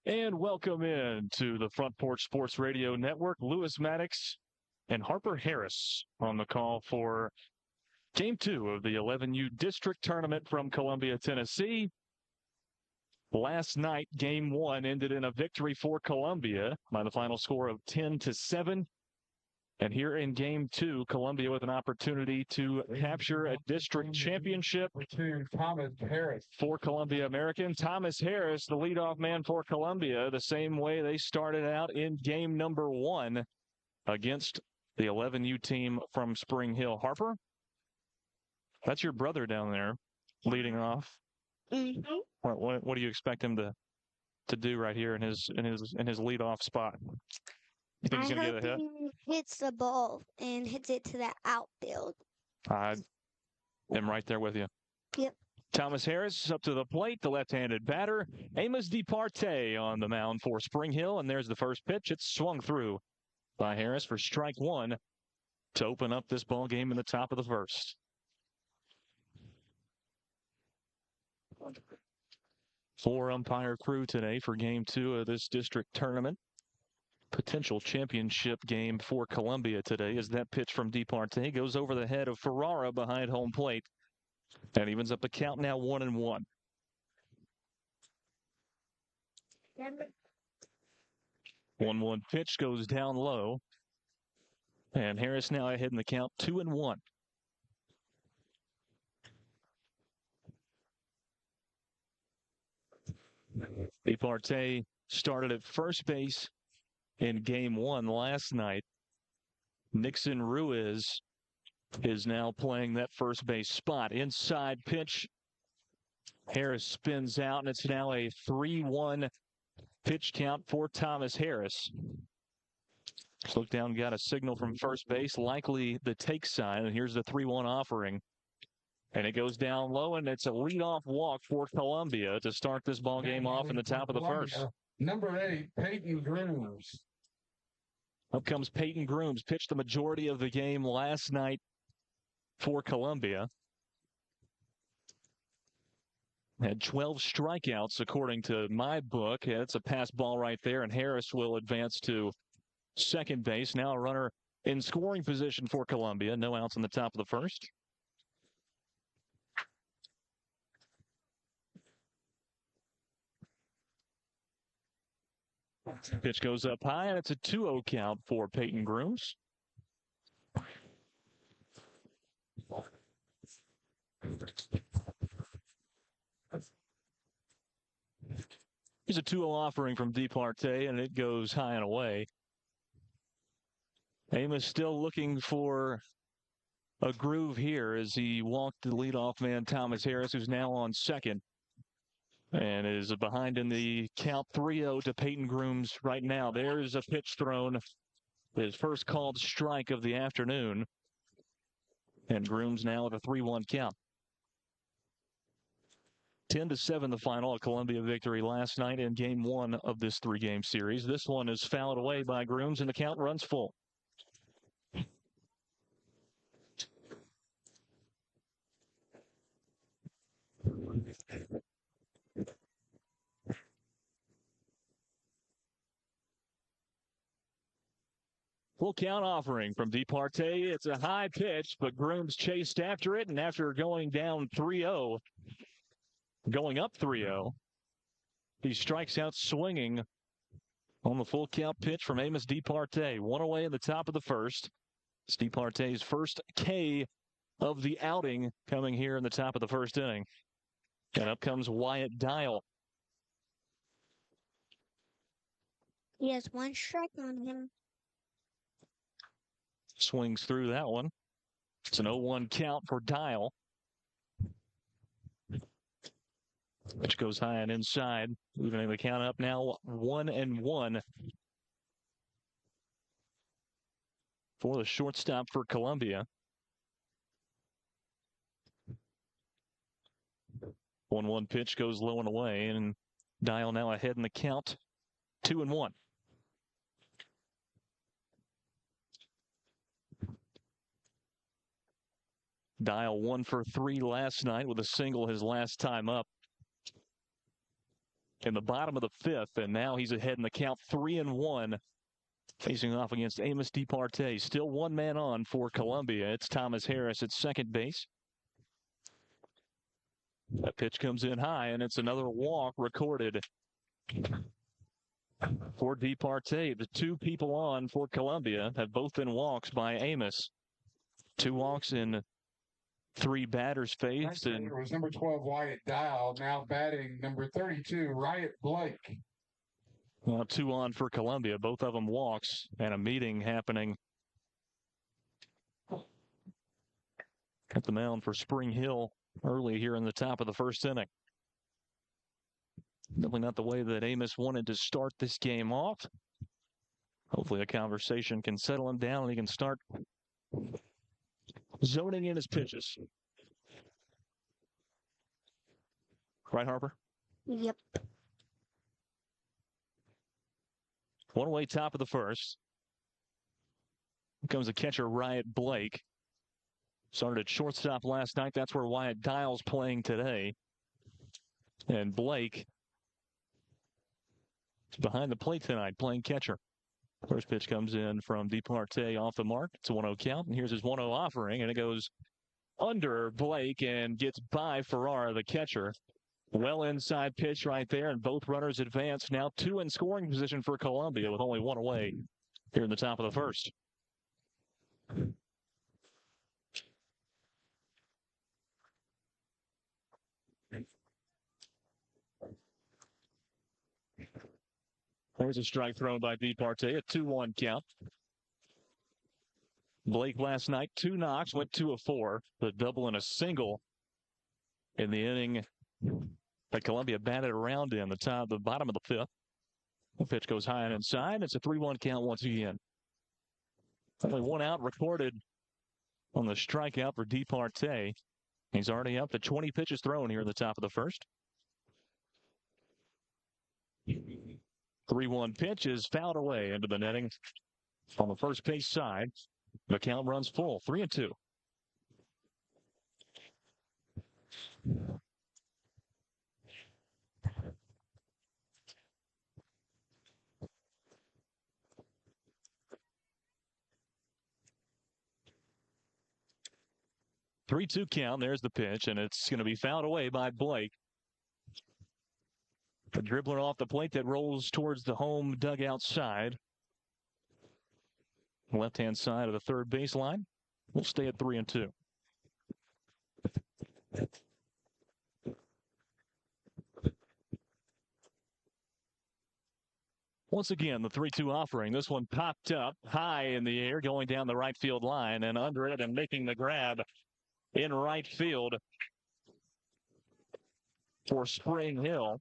And welcome in to the Front Porch Sports Radio Network. Lewis Maddox and Harper Harris on the call for Game 2 of the 11U District Tournament from Columbia, Tennessee. Last night, Game 1 ended in a victory for Columbia by the final score of 10-7. And here in Game 2, Columbia with an opportunity to capture a district championship for Columbia American. Thomas Harris, the leadoff man for Columbia, the same way they started out in game number 1 against the 11U team from Spring Hill. Harper, that's your brother down there leading off. Mm-hmm. What do you expect him to do right here in his leadoff spot? You think he's going to get a hit? He hits the ball and hits it to the outfield. I am right there with you. Yep. Thomas Harris up to the plate, the left-handed batter. Amos DeParte on the mound for Spring Hill, and there's the first pitch. It's swung through by Harris for strike 1 to open up this ball game in the top of the first. Four umpire crew today for Game 2 of this district tournament. Potential championship game for Columbia today as that pitch from DeParte goes over the head of Ferrara behind home plate. And evens up the count now 1-1. One pitch goes down low. And Harris now ahead in the count 2-1. DeParte started at first base in Game 1 last night. Nixon Ruiz is now playing that first base spot. Inside pitch. Harris spins out, and it's now a 3-1 pitch count for Thomas Harris. Look down, got a signal from first base, likely the take sign, and here's the 3-1 offering. And it goes down low, and it's a leadoff walk for Columbia to start this ball game off in the top of the first. Number 8, Peyton Grooms. Up comes Peyton Grooms, pitched the majority of the game last night for Columbia. Had 12 strikeouts according to my book. It's a pass ball right there, and Harris will advance to second base. Now a runner in scoring position for Columbia. No outs in the top of the first. Pitch goes up high, and it's a 2-0 count for Peyton Grooms. Here's a 2-0 offering from DeParte, and it goes high and away. Amos still looking for a groove here as he walked the leadoff man, Thomas Harris, who's now on second. And is behind in the count 3-0 to Peyton Grooms right now. There's a pitch thrown, his first called strike of the afternoon. And Grooms now with a 3-1 count. 10-7 the final, a Columbia victory last night in Game 1 of this 3-game series. This one is fouled away by Grooms, and the count runs full. Full count offering from DeParte. It's a high pitch, but Grooms chased after it, and after going down 3-0, going up 3-0, he strikes out swinging on the full count pitch from Amos DeParte. One away in the top of the first. It's DeParte's first K of the outing coming here in the top of the first inning. And up comes Wyatt Dial. He has one strike on him. Swings through that one. It's an 0-1 count for Dial. Which goes high and inside. Evening the count up now 1-1 for the shortstop for Columbia. 1-1 pitch goes low and away, and Dial now ahead in the count, 2-1. Dial 1 for 3 last night with a single his last time up in the bottom of the 5th, and now he's ahead in the count, 3-1, facing off against Amos DeParte. Still one man on for Columbia. It's Thomas Harris at second base. That pitch comes in high, and it's another walk recorded for DeParte. The 2 people on for Columbia have both been walks by Amos. 2 walks in 3 batters faced. And it was number 12, Wyatt Dial. Now batting number 32, Riot Blake. Well, 2 on for Columbia, both of them walks, and a meeting happening at the mound for Spring Hill early here in the top of the 1st inning. Definitely not the way that Amos wanted to start this game off. Hopefully a conversation can settle him down and he can start zoning in his pitches. Right, Harper? Yep. 1 away, top of the 1st. Here comes the catcher, Riot Blake. Started at shortstop last night. That's where Wyatt Dial's playing today. And Blake is behind the plate tonight, playing catcher. First pitch comes in from DeParte off the mark. It's a 1-0 count, and here's his 1-0 offering, and it goes under Blake and gets by Farrar, the catcher. Well inside pitch right there, and both runners advance. Now 2 in scoring position for Columbia with only 1 away here in the top of the 1st. There's a strike thrown by DeParte, a 2-1 count. Blake last night, 2 knocks, went 2 of 4. The double and a single in the inning that Columbia batted around in the bottom of the 5th. The pitch goes high and inside. It's a 3-1 count once again. Only 1 out recorded on the strikeout for DeParte. He's already up to 20 pitches thrown here in the top of the 1st. 3-1 pitch is fouled away into the netting on the first base side. The count runs full, 3-2. Three-two count. There's the pitch, and it's going to be fouled away by Blake. The dribbler off the plate that rolls towards the home dugout side. Left-hand side of the third baseline. We'll stay at 3-2. Once again, the 3-2 offering. This one popped up high in the air, going down the right field line, and under it and making the grab in right field for Spring Hill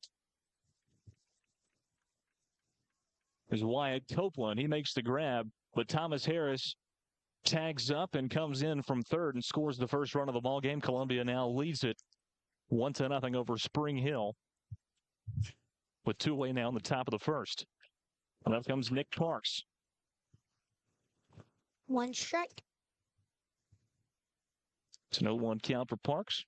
is Wyatt Copeland. He makes the grab, but Thomas Harris tags up and comes in from third and scores the first run of the ball game. Columbia now leads it 1-0 over Spring Hill with 2 away now in the top of the 1st. And up comes Nick Parks. 1 strike. It's an 0-1 count for Parks.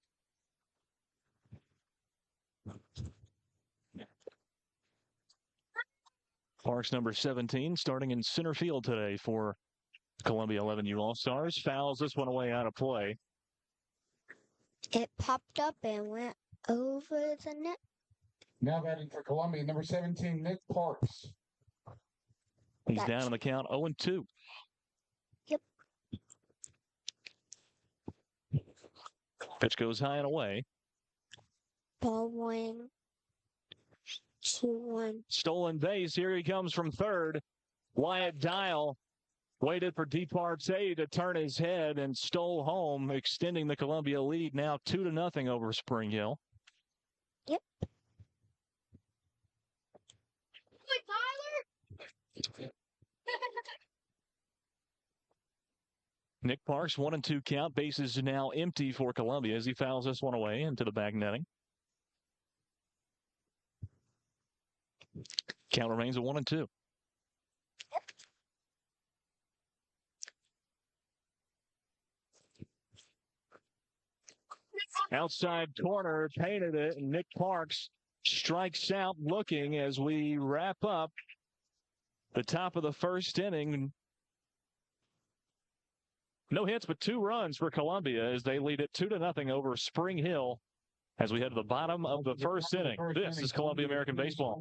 Parks, number 17, starting in center field today for Columbia 11U All-Stars. Fouls this one away out of play. It popped up and went over the net. Now batting for Columbia, number 17, Nick Parks. He's down in the count, 0-2. Yep. Pitch goes high and away. Ball 1, 2-1. Stolen base. Here he comes from third. Wyatt Dial waited for DeParte to turn his head and stole home, extending the Columbia lead now 2-0 over Spring Hill. Yep. Nick Parks, 1-2 count. Bases now empty for Columbia as he fouls this one away into the back netting. Count remains at 1-2. Outside corner, painted it, and Nick Parks strikes out looking as we wrap up the top of the first inning. No hits, but 2 runs for Columbia as they lead it 2-0 over Spring Hill as we head to the bottom of the first inning. This is Columbia American Baseball.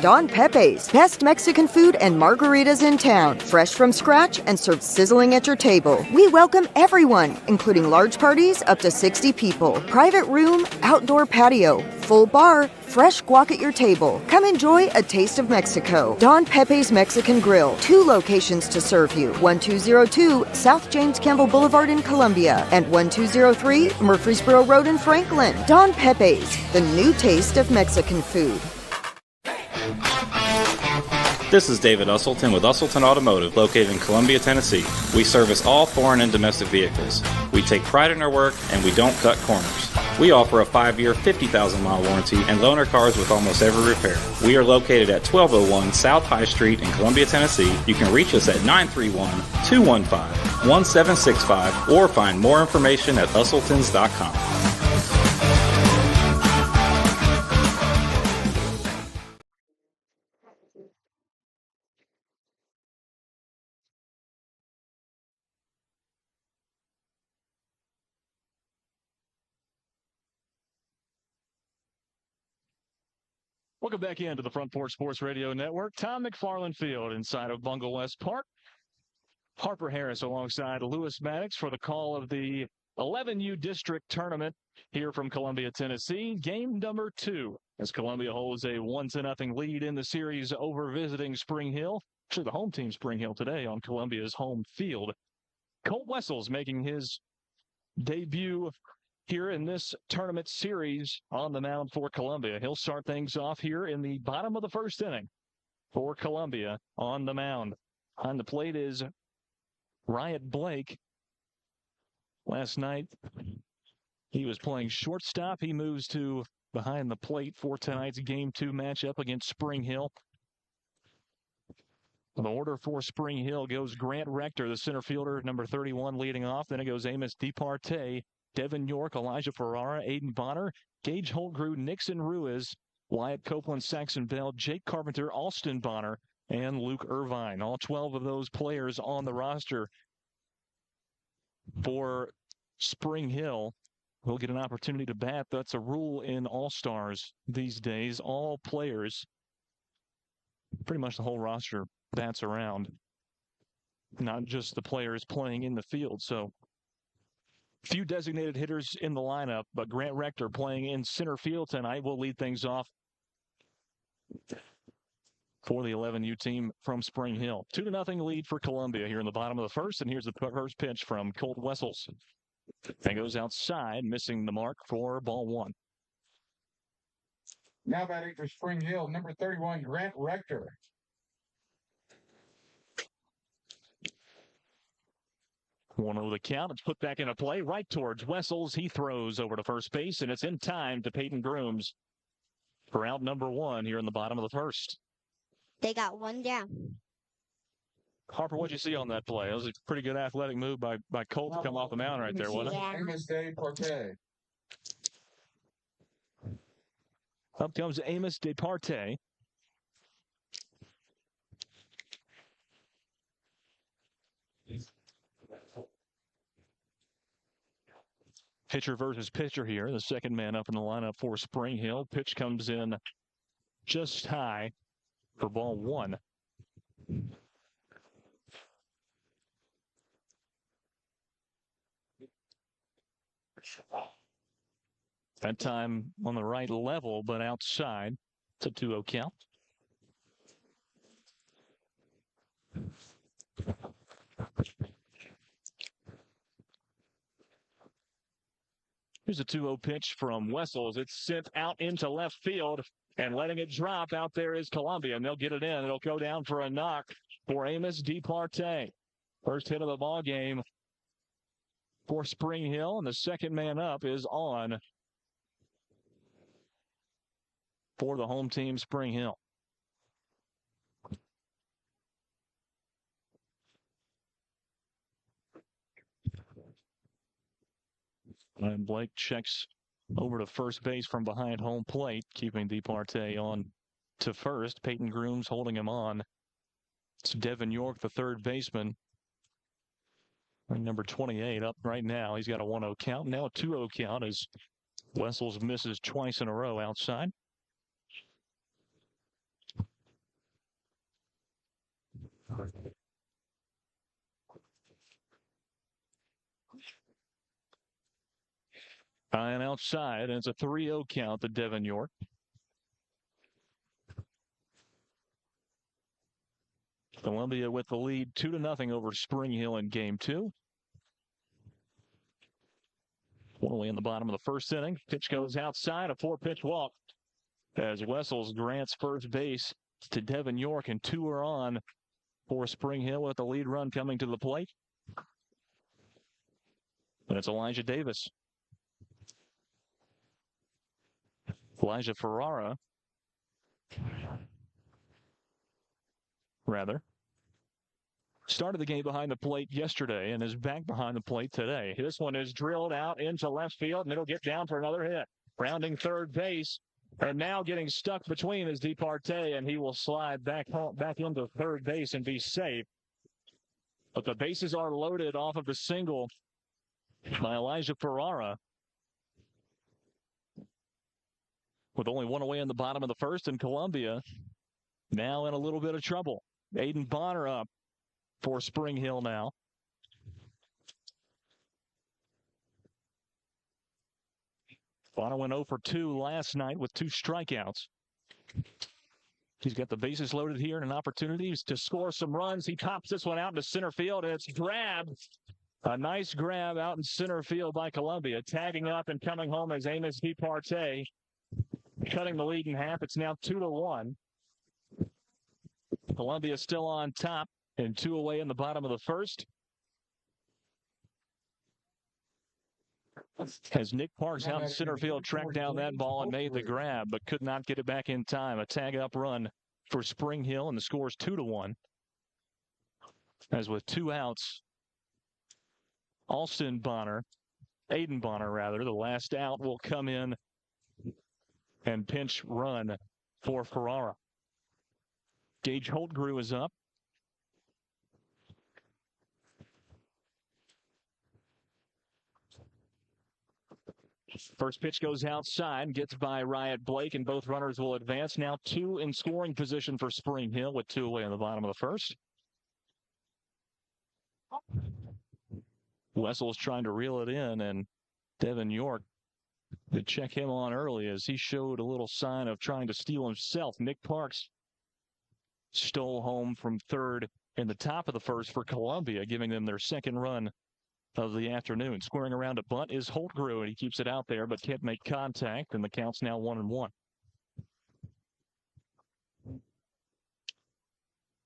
Don Pepe's, best Mexican food and margaritas in town. Fresh from scratch and served sizzling at your table. We welcome everyone, including large parties up to 60 people. Private room, outdoor patio, full bar, fresh guac at your table. Come enjoy a taste of Mexico. Don Pepe's Mexican Grill. 2 locations to serve you. 1202 South James Campbell Boulevard in Columbia and 1203 Murfreesboro Road in Franklin. Don Pepe's, the new taste of Mexican food. This is David Usselton with Usselton Automotive, located in Columbia, Tennessee. We service all foreign and domestic vehicles. We take pride in our work, and we don't cut corners. We offer a 5-year, 50,000-mile warranty and loan our cars with almost every repair. We are located at 1201 South High Street in Columbia, Tennessee. You can reach us at 931-215-1765 or find more information at usseltons.com. Welcome back into the Front Porch Sports Radio Network. Tom McFarland Field inside of Bungle West Park. Harper Harris alongside Lewis Maddox for the call of the 11U District Tournament here from Columbia, Tennessee. Game number 2 as Columbia holds a 1-0 lead in the series over visiting Spring Hill. Actually, the home team Spring Hill today on Columbia's home field. Colt Wessels making his debut here in this tournament series on the mound for Columbia. He'll start things off here in the bottom of the first inning for Columbia on the mound. On the plate is Riot Blake. Last night, he was playing shortstop. He moves to behind the plate for tonight's Game 2 matchup against Spring Hill. The order for Spring Hill goes Grant Rector, the center fielder, number 31, leading off. Then it goes Amos DeParte, Devin York, Elijah Ferrara, Aiden Bonner, Gage Holtgrew, Nixon Ruiz, Wyatt Copeland, Saxon Bell, Jake Carpenter, Alston Bonner, and Luke Irvine. All 12 of those players on the roster for Spring Hill will get an opportunity to bat. That's a rule in All-Stars these days. All players, pretty much the whole roster, bats around, not just the players playing in the field. So few designated hitters in the lineup, but Grant Rector playing in center field tonight will lead things off for the 11U team from Spring Hill. 2-0 lead for Columbia here in the bottom of the first, and here's the first pitch from Colt Wessels. That goes outside, missing the mark for ball 1. Now batting for Spring Hill, number 31, Grant Rector. 1-0 the count. It's put back into play right towards Wessels. He throws over to first base, and it's in time to Peyton Grooms for out number 1 here in the bottom of the first. They got 1 down. Harper, what'd you see on that play? It was a pretty good athletic move by Colt to come off the mound right there, wasn't it? Yeah. Amos DeParte. Up comes Amos DeParte. Pitcher versus pitcher here. The second man up in the lineup for Spring Hill. Pitch comes in just high for ball 1. That time on the right level, but outside. It's a 2-0 count. Here's a 2-0 pitch from Wessels. It's sent out into left field, and letting it drop out there is Columbia, and they'll get it in. It'll go down for a knock for Amos DeParte. First hit of the ball game for Spring Hill, and the second man up is on for the home team, Spring Hill. And Blake checks over to first base from behind home plate, keeping DeParte on to first. Peyton Grooms holding him on. It's Devin York, the third baseman. And number 28 up right now. He's got a 1-0 count. Now a 2-0 count as Wessels misses twice in a row outside. And outside, and it's a 3-0 count to Devin York. Columbia with the lead 2-0 over Spring Hill in game 2. One away in the bottom of the first inning. Pitch goes outside, a 4-pitch walk as Wessels grants first base to Devin York, and 2 are on for Spring Hill with the lead run coming to the plate. And it's Elijah Davis. Elijah Ferrara, started the game behind the plate yesterday and is back behind the plate today. This one is drilled out into left field, and it'll get down for another hit. Rounding third base, and now getting stuck between is DeParte, and he will slide back into third base and be safe. But the bases are loaded off of the single by Elijah Ferrara. With only 1 away in the bottom of the first, and Columbia now in a little bit of trouble. Aiden Bonner up for Spring Hill now. Bonner went 0 for 2 last night with 2 strikeouts. He's got the bases loaded here and an opportunity to score some runs. He pops this one out into center field, and it's grabbed. A nice grab out in center field by Columbia. Tagging up and coming home is Amos DeParte, cutting the lead in half. It's now 2-1. Columbia still on top and 2 away in the bottom of the first. As Nick Parks out in center field tracked down that ball and made the grab, but could not get it back in time. A tag-up run for Spring Hill, and the score is 2-1. As with 2 outs, Aiden Bonner, the last out will come in and pinch run for Ferrara. Gage Holtgrew is up. First pitch goes outside, gets by Riot Blake, and both runners will advance. Now 2 in scoring position for Spring Hill with 2 away in the bottom of the first. Wessels trying to reel it in, and Devin York to check him on early as he showed a little sign of trying to steal himself. Nick Parks stole home from third in the top of the first for Columbia, giving them their second run of the afternoon. Squaring around a bunt is Holtgrew, and he keeps it out there but can't make contact, and the count's now 1-1.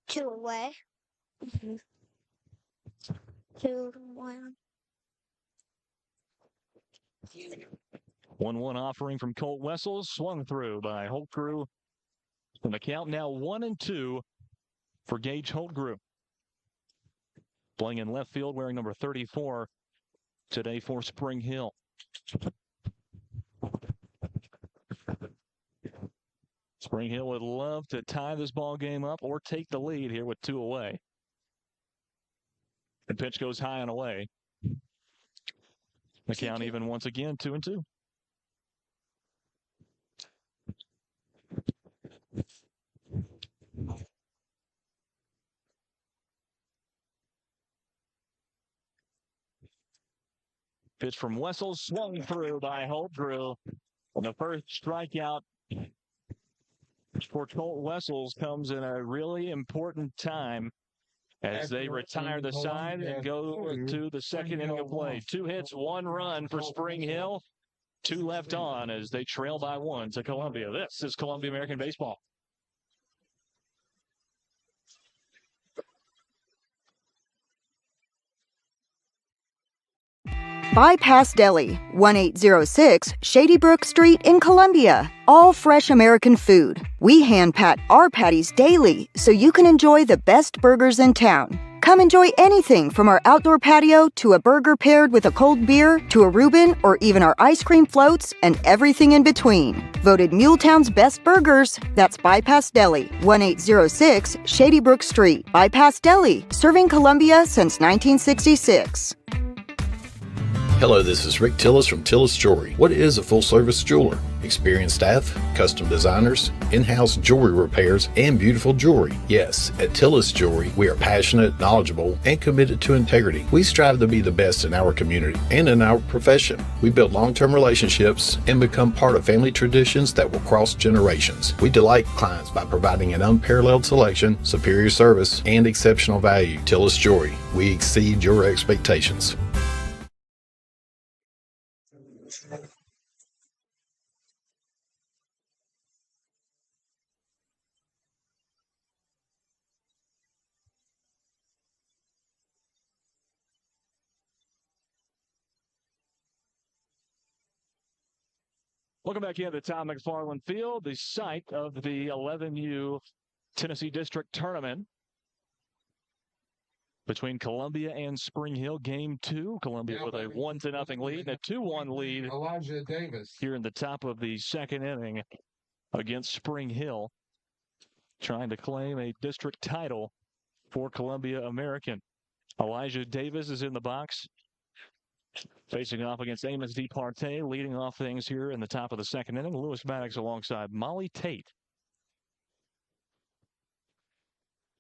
2 away. 2-1. 1-1 offering from Colt Wessels, swung through by Holtgrew. And the count now 1-2 for Gage Holtgrew. Playing in left field, wearing number 34 today for Spring Hill. Spring Hill would love to tie this ball game up or take the lead here with 2 away. The pitch goes high and away. The count even once again, 2-2. Pitch from Wessels, swung through by Holtgrew. And the first strikeout for Colt Wessels comes in a really important time as they retire the side and go to the second inning of play. 2 hits, 1 run for Spring Hill. 2 left on as they trail by 1 to Columbia. This is Columbia American Baseball. Bypass Deli, 1806 Shady Brook Street in Columbia. All fresh American food. We hand pat our patties daily so you can enjoy the best burgers in town. Come enjoy anything from our outdoor patio to a burger paired with a cold beer to a Reuben or even our ice cream floats and everything in between. Voted Muletown's best burgers. That's Bypass Deli, 1806 Shady Brook Street. Bypass Deli, serving Columbia since 1966. Hello, this is Rick Tillis from Tillis Jewelry. What is a full-service jeweler? Experienced staff, custom designers, in-house jewelry repairs, and beautiful jewelry. Yes, at Tillis Jewelry, we are passionate, knowledgeable, and committed to integrity. We strive to be the best in our community and in our profession. We build long-term relationships and become part of family traditions that will cross generations. We delight clients by providing an unparalleled selection, superior service, and exceptional value. Tillis Jewelry, we exceed your expectations. Welcome back into Tom McFarland Field, the site of the 11U Tennessee District Tournament between Columbia and Spring Hill. Game 2, Columbia with a 1-0 lead and a 2-1 lead Elijah Davis here in the top of the second inning against Spring Hill, trying to claim a district title for Columbia American. Elijah Davis is in the box, facing off against Amos DeParte, leading off things here in the top of the second inning. Lewis Maddox alongside Molly Tate.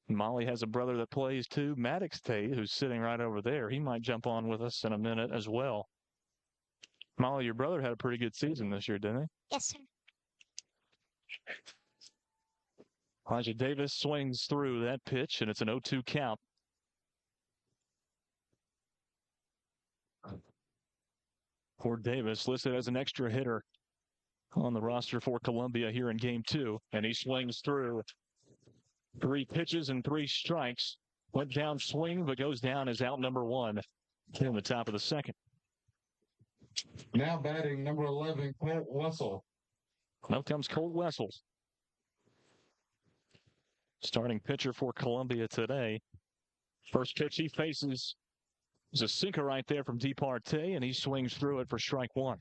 Molly has a brother that plays too, Maddox Tate, who's sitting right over there. He might jump on with us in a minute as well. Molly, your brother had a pretty good season this year, didn't he? Yes, sir. Elijah Davis swings through that pitch, and it's an 0-2 count. For Davis, listed as an extra hitter on the roster for Columbia here in Game 2. And he swings through 3 pitches and 3 strikes. Went down swing, but goes down as out number 1 in the top of the second. now batting number 11, Colt Wessel. Now comes Colt Wessel, starting pitcher for Columbia today. First pitch he faces is a sinker right there from DeParte, and he swings through it for strike 1.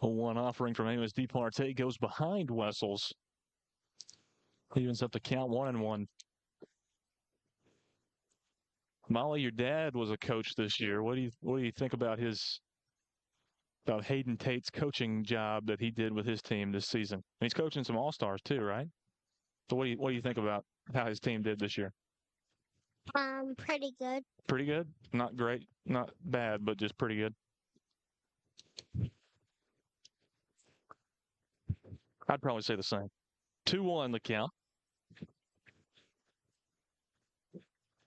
A 1 offering from Amos DeParte goes behind Wessels. Evens up the count 1-1. Molly, your dad was a coach this year. What do you think about Hayden Tate's coaching job that he did with his team this season? And he's coaching some All-Stars too, right? So what do you think about how his team did this year? Pretty good. Pretty good? Not great, not bad, but just pretty good. I'd probably say the same. 2-1 the count.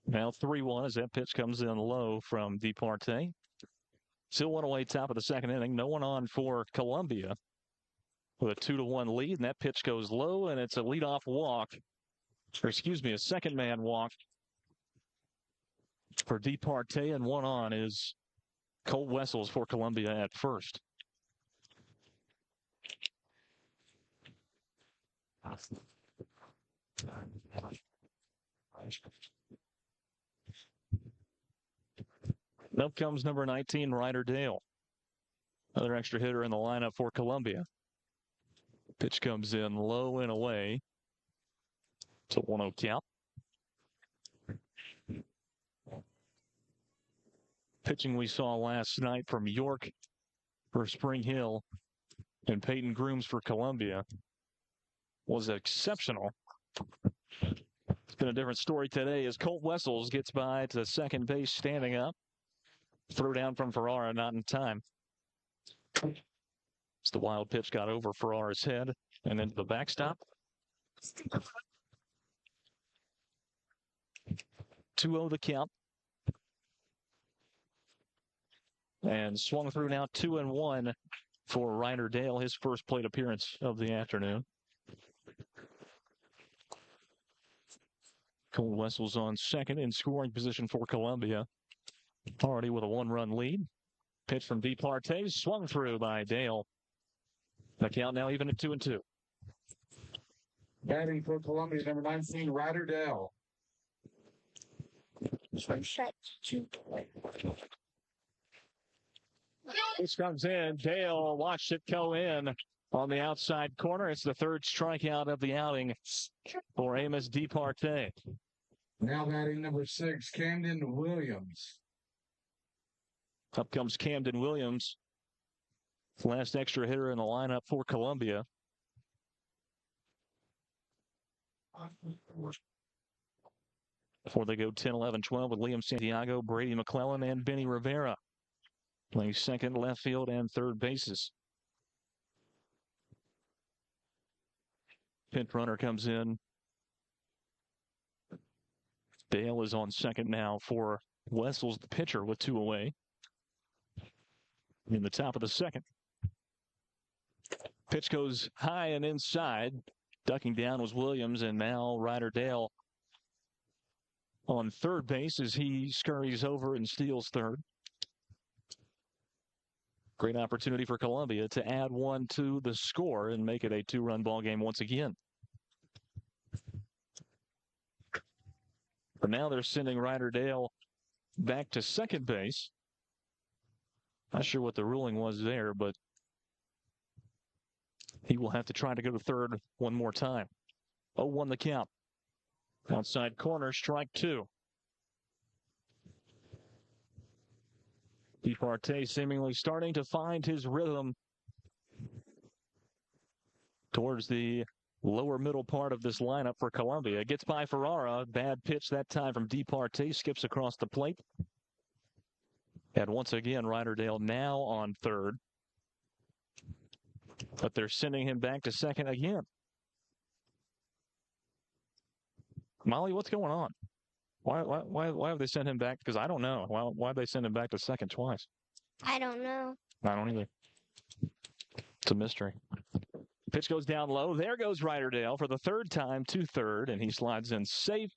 Now 3-1 as that pitch comes in low from DeParte. Still 1 away, top of the second inning. No one on for Columbia with a 2-1 lead, and that pitch goes low, and it's a leadoff walk. Or excuse me, a second man walk for DeParte, and 1 on is Colt Wessels for Columbia at first. Up comes number 19, Ryder Dale. Another extra hitter in the lineup for Columbia. Pitch comes in low and away. It's a 1-0 count. Pitching we saw last night from York for Spring Hill and Peyton Grooms for Columbia was exceptional. It's been a different story today as Colt Wessels gets by to second base standing up. Throw down from Ferrara, not in time. As the wild pitch got over Ferrara's head and into the backstop. 2-0 the count. And swung through now 2-1 for Ryder Dale, his first plate appearance of the afternoon. Cole Wessel's on second in scoring position for Columbia. Already with a 1-run lead. Pitch from Departes, swung through by Dale. The count now even at 2-2. Batting for Columbia, number 19, Ryder Dell. This comes in. Dale watched it go in on the outside corner. It's the third strikeout of the outing for Amos Departes. Now batting number 6, Camden Williams. Up comes Camden Williams. Last extra hitter in the lineup for Columbia. Before they go 10, 11, 12 with Liam Santiago, Brady McClellan, and Benny Rivera playing second, left field, and third bases. Pit runner comes in. Dale is on second now for Wessel's, the pitcher, with 2 away. In the top of the second. Pitch goes high and inside. Ducking down was Williams, and now Ryder Dale on third base as he scurries over and steals third. Great opportunity for Columbia to add 1 to the score and make it a 2-run ball game once again. But now they're sending Ryder Dale back to second base. Not sure what the ruling was there, but he will have to try to go to third one more time. 0-1 the count. Outside corner, strike 2. Departes seemingly starting to find his rhythm towards the lower middle part of this lineup for Columbia. Gets by Ferrara. Bad pitch that time from Departes. Skips across the plate. And once again, Ryder Dale now on third. But they're sending him back to second again. Molly, what's going on? Why have they sent him back? Because I don't know. Why they send him back to second twice? I don't know. I don't either. It's a mystery. Pitch goes down low. There goes Ryder Dale for the third time to third, and he slides in safe.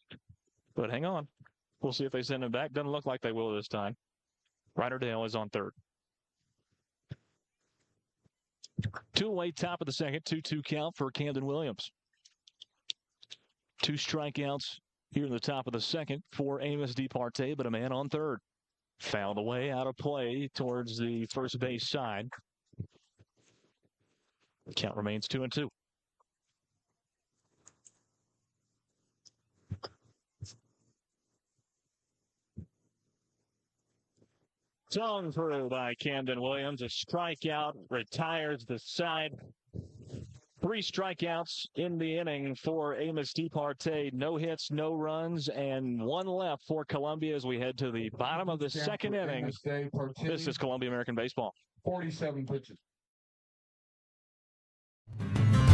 But hang on. We'll see if they send him back. Doesn't look like they will this time. Ryder Dale is on third. 2 away, top of the second, 2-2 count for Camden Williams. 2 strikeouts here in the top of the second for Amos Departes, but a man on third. Fouled away, out of play towards the first base side. The count remains 2-2. Thrown through by Camden Williams. A strikeout, retires the side. 3 strikeouts in the inning for Amos Departes. No hits, no runs, and 1 left for Columbia as we head to the bottom of the second inning. This is Columbia American Baseball. 47 pitches.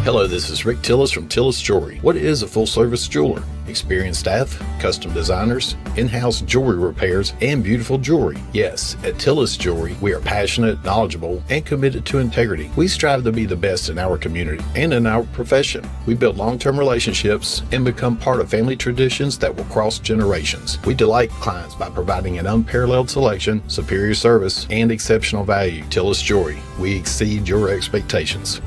Hello, this is Rick Tillis from Tillis Jewelry. What is a full-service jeweler? Experienced staff, custom designers, in-house jewelry repairs, and beautiful jewelry. Yes, at Tillis Jewelry, we are passionate, knowledgeable, and committed to integrity. We strive to be the best in our community and in our profession. We build long-term relationships and become part of family traditions that will cross generations. We delight clients by providing an unparalleled selection, superior service, and exceptional value. Tillis Jewelry, we exceed your expectations.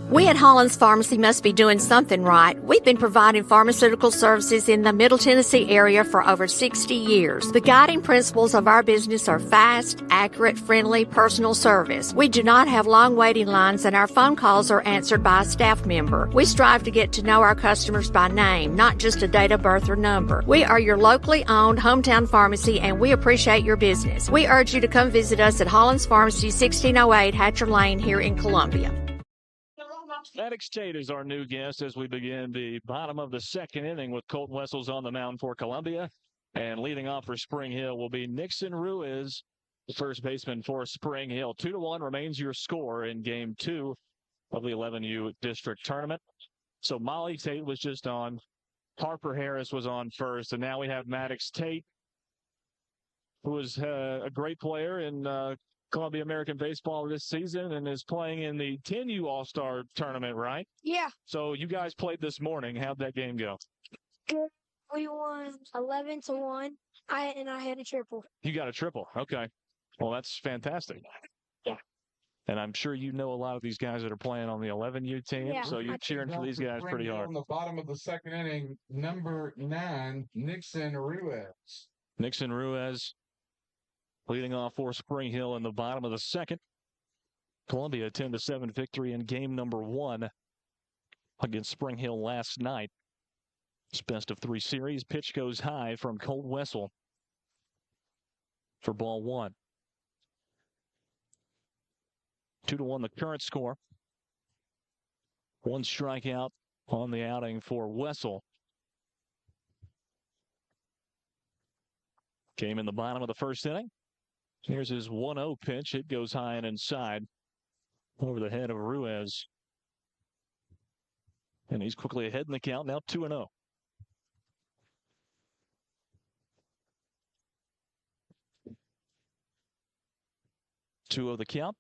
We at Hollins Pharmacy must be doing something right. We've been providing pharmaceutical services in the Middle Tennessee area for over 60 years. The guiding principles of our business are fast, accurate, friendly, personal service. We do not have long waiting lines, and our phone calls are answered by a staff member. We strive to get to know our customers by name, not just a date of birth or number. We are your locally owned hometown pharmacy, and we appreciate your business. We urge you to come visit us at Hollins Pharmacy, 1608 Hatcher Lane here in Columbia. Maddox Tate is our new guest as we begin the bottom of the second inning with Colt Wessels on the mound for Columbia. And leading off for Spring Hill will be Nixon Ruiz, the first baseman for Spring Hill. 2-1 remains your score in Game 2 of the 11U District Tournament. So Molly Tate was just on. Harper Harris was on first. And now we have Maddox Tate, who is a great player in Columbia American Baseball this season and is playing in the 10U All-Star Tournament, right? Yeah. So you guys played this morning. How'd that game go? Good. We won 11-1. I had a triple. You got a triple. Okay. Well, that's fantastic. Yeah. And I'm sure you know a lot of these guys that are playing on the 11U team, Yeah, so you're cheering for these guys pretty hard. On the bottom of the second inning, number 9, Nixon Ruiz. Nixon Ruiz leading off for Spring Hill in the bottom of the second. Columbia 10-7 victory in game number 1 against Spring Hill last night. It's best of 3 series. Pitch goes high from Colt Wessel for ball 1. 2-1 the current score. 1 strikeout on the outing for Wessel. Game in the bottom of the first inning. Here's his 1-0 pitch. It goes high and inside over the head of Ruiz. And he's quickly ahead in the count, now 2-0. Two of the count.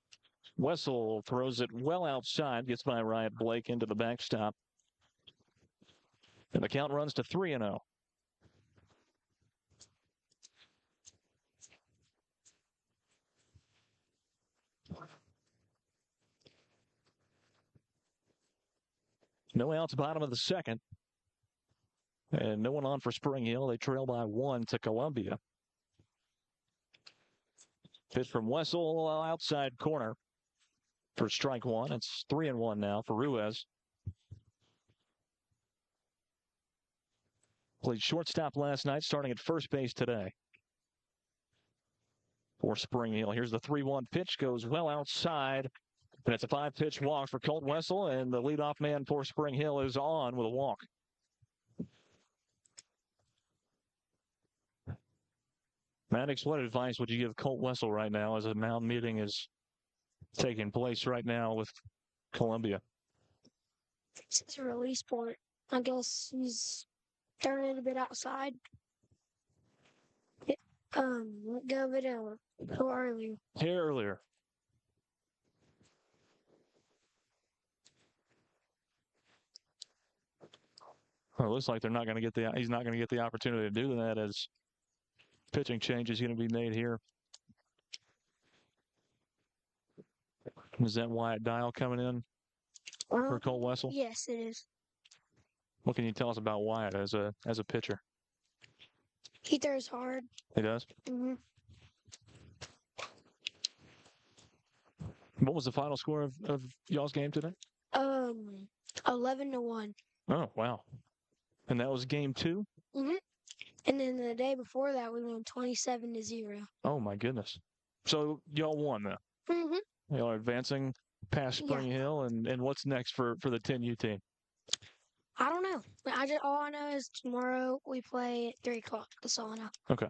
Wessel throws it well outside, gets by Riot Blake into the backstop. And the count runs to 3-0. No outs, bottom of the second. And no one on for Spring Hill. They trail by 1 to Columbia. Pitch from Wessel, outside corner for strike 1. It's 3-1 now for Ruiz. Played shortstop last night, starting at first base today for Spring Hill. Here's the 3-1 pitch, goes well outside. And it's a 5-pitch walk for Colt Wessel, and the leadoff man for Spring Hill is on with a walk. Maddox, what advice would you give Colt Wessel right now as a mound meeting is taking place right now with Columbia? It's a release point. I guess he's turning it a bit outside. Let go of it earlier. Here earlier. Well, it looks like they're not going to get he's not going to get the opportunity to do that as pitching change is going to be made here. Is that Wyatt Dial coming in for Colt Wessel? Yes, it is. What can you tell us about Wyatt as a pitcher? He throws hard. He does? Mm-hmm. What was the final score of y'all's game today? 11-1. Oh, wow. And that was game 2? Mm-hmm. And then the day before that, we won 27-0. Oh, my goodness. So y'all won then? Mm-hmm. Y'all are advancing past Spring Hill, and what's next for the 10U team? I don't know. All I know is tomorrow we play at 3 o'clock. That's all I know. Okay.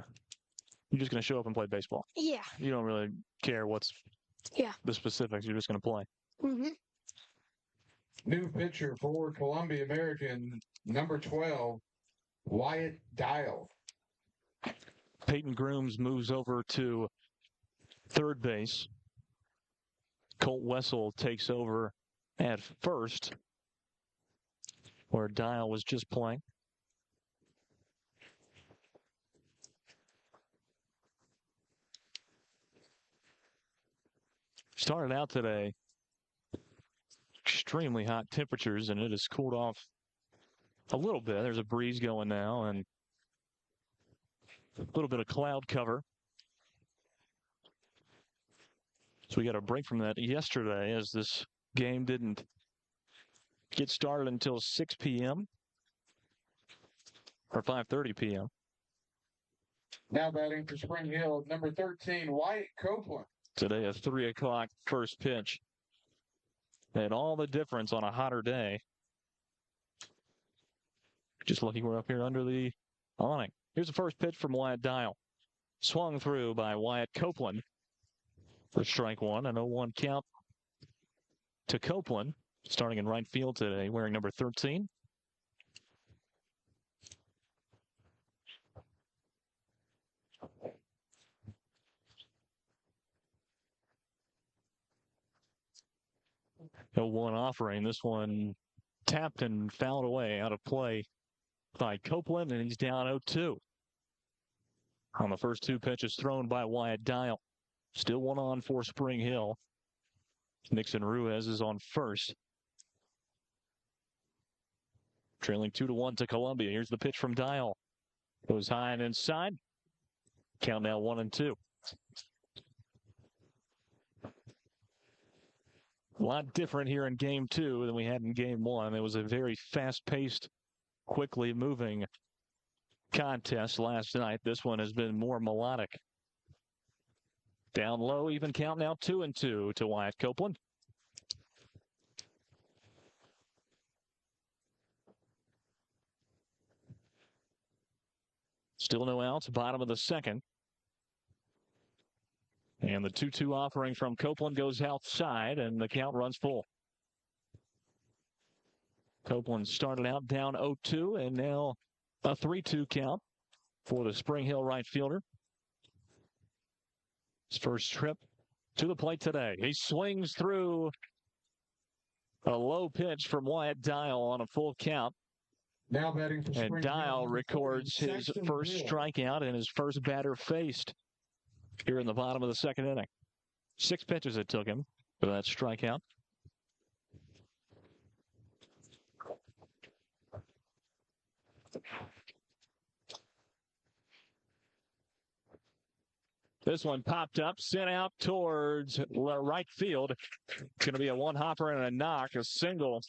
You're just going to show up and play baseball? Yeah. You don't really care what's the specifics. You're just going to play? Mm-hmm. New pitcher for Columbia American, number 12, Wyatt Dial. Peyton Grooms moves over to third base. Colt Wessel takes over at first, where Dial was just playing. Started out today, extremely hot temperatures, and it has cooled off a little bit. There's a breeze going now, and a little bit of cloud cover. So we got a break from that yesterday as this game didn't get started until 6 p.m. or 5:30 p.m. Now batting for Spring Hill, number 13, Wyatt Copeland. Today a 3 o'clock first pitch. And all the difference on a hotter day. Just lucky we're up here under the awning. Here's the first pitch from Wyatt Dial. Swung through by Wyatt Copeland for strike 1. An 0-1 count to Copeland, starting in right field today, wearing number 13. 0-1 offering. This one tapped and fouled away out of play by Copeland, and he's down 0-2. On the first two pitches thrown by Wyatt Dial. Still one on for Spring Hill. Nixon Ruiz is on first. Trailing 2-1 to Columbia. Here's the pitch from Dial. Goes high and inside. Count now 1-2. A lot different here in game two than we had in game one. It was a very fast-paced, quickly moving contest last night. This one has been more melodic. Down low, even count now 2-2 to Wyatt Copeland. Still no outs, bottom of the second. And the 2-2 offering from Copeland goes outside, and the count runs full. Copeland started out down 0-2, and now a 3-2 count for the Spring Hill right fielder. His first trip to the plate today. He swings through a low pitch from Wyatt Dial on a full count. Now batting for Spring And Dial Hill, records his first strikeout and his first batter faced here in the bottom of the second inning. 6 pitches it took him for that strikeout. This one popped up, sent out towards right field. Going to be a one-hopper and a knock, a single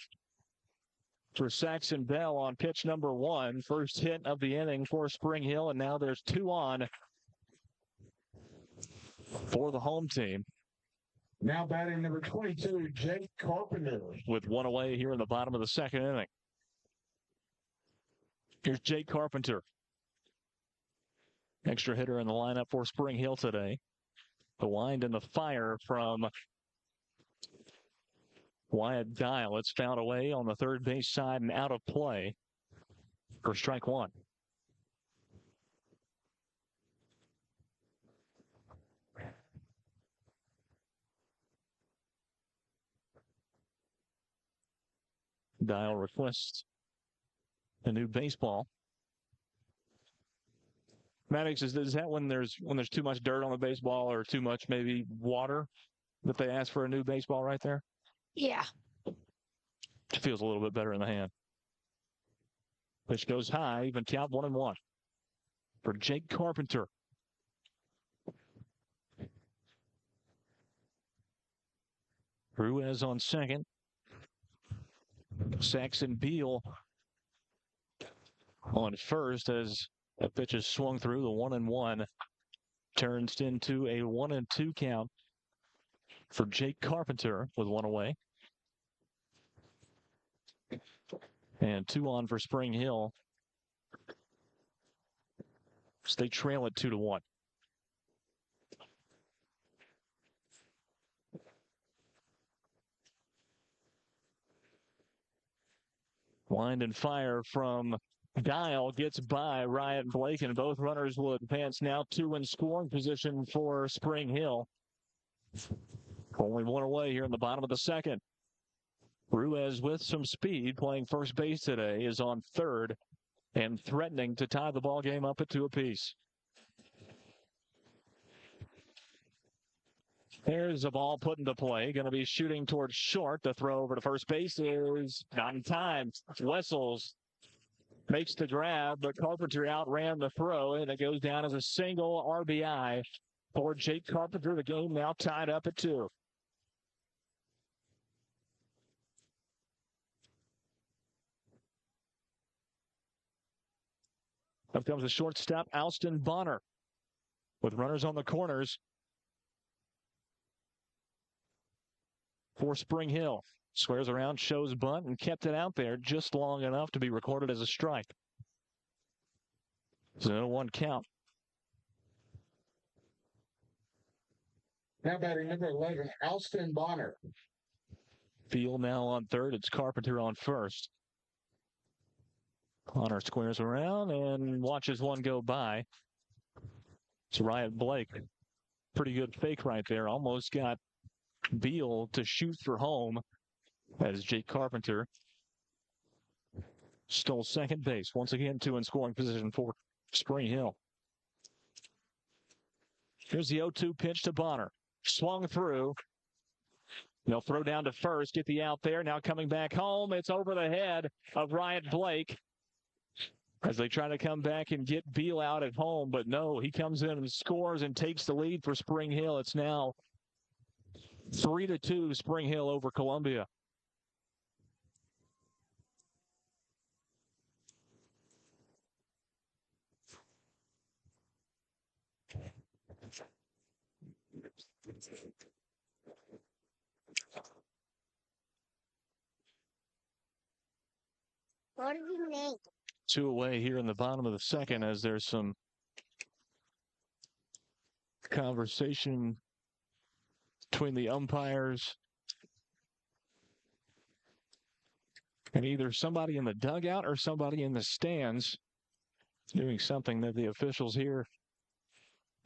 for Saxon Bell on pitch number 1. First hit of the inning for Spring Hill, and now there's 2 on for the home team. Now batting number 22, Jake Carpenter. With 1 away here in the bottom of the second inning. Here's Jake Carpenter. Extra hitter in the lineup for Spring Hill today. The wind and the fire from Wyatt Dial. It's fouled away on the third base side and out of play for strike 1. Dial requests a new baseball. Maddox, is that when there's too much dirt on the baseball or too much maybe water that they ask for a new baseball right there? Yeah. It feels a little bit better in the hand. Pitch goes high, even count 1-1 for Jake Carpenter. Ruiz on second. Saxon Beal on first as a pitch is swung through. The 1-1 turns into a 1-2 count for Jake Carpenter with 1 away. And 2 on for Spring Hill. So they trail it 2-1. Wind and fire from Dial gets by Ryan Blake, and both runners will advance now 2 in scoring position for Spring Hill. Only 1 away here in the bottom of the second. Ruiz with some speed playing first base today is on third and threatening to tie the ball game up at 2 apiece. There's a ball put into play. Going to be shooting towards short. The throw over to first base is not in time. Wessels makes the grab, but Carpenter outran the throw, and it goes down as a single RBI for Jake Carpenter. The game now tied up at 2. Up comes the shortstop, Alston Bonner, with runners on the corners for Spring Hill. Squares around, shows bunt, and kept it out there just long enough to be recorded as a strike. It's an 0-1 count. Now batting number 11, Alston Bonner. Field now on third. It's Carpenter on first. Bonner squares around and watches one go by. It's Ryan Blake. Pretty good fake right there. Almost got Beal to shoot for home as Jake Carpenter stole second base. Once again, two in scoring position for Spring Hill. Here's the 0-2 pitch to Bonner. Swung through. They'll throw down to first, get the out there. Now coming back home, it's over the head of Ryan Blake as they try to come back and get Beal out at home. But no, he comes in and scores and takes the lead for Spring Hill. It's now 3-2 Spring Hill over Columbia. What do you make? Two away here in the bottom of the second as there's some conversation between the umpires and either somebody in the dugout or somebody in the stands doing something that the officials here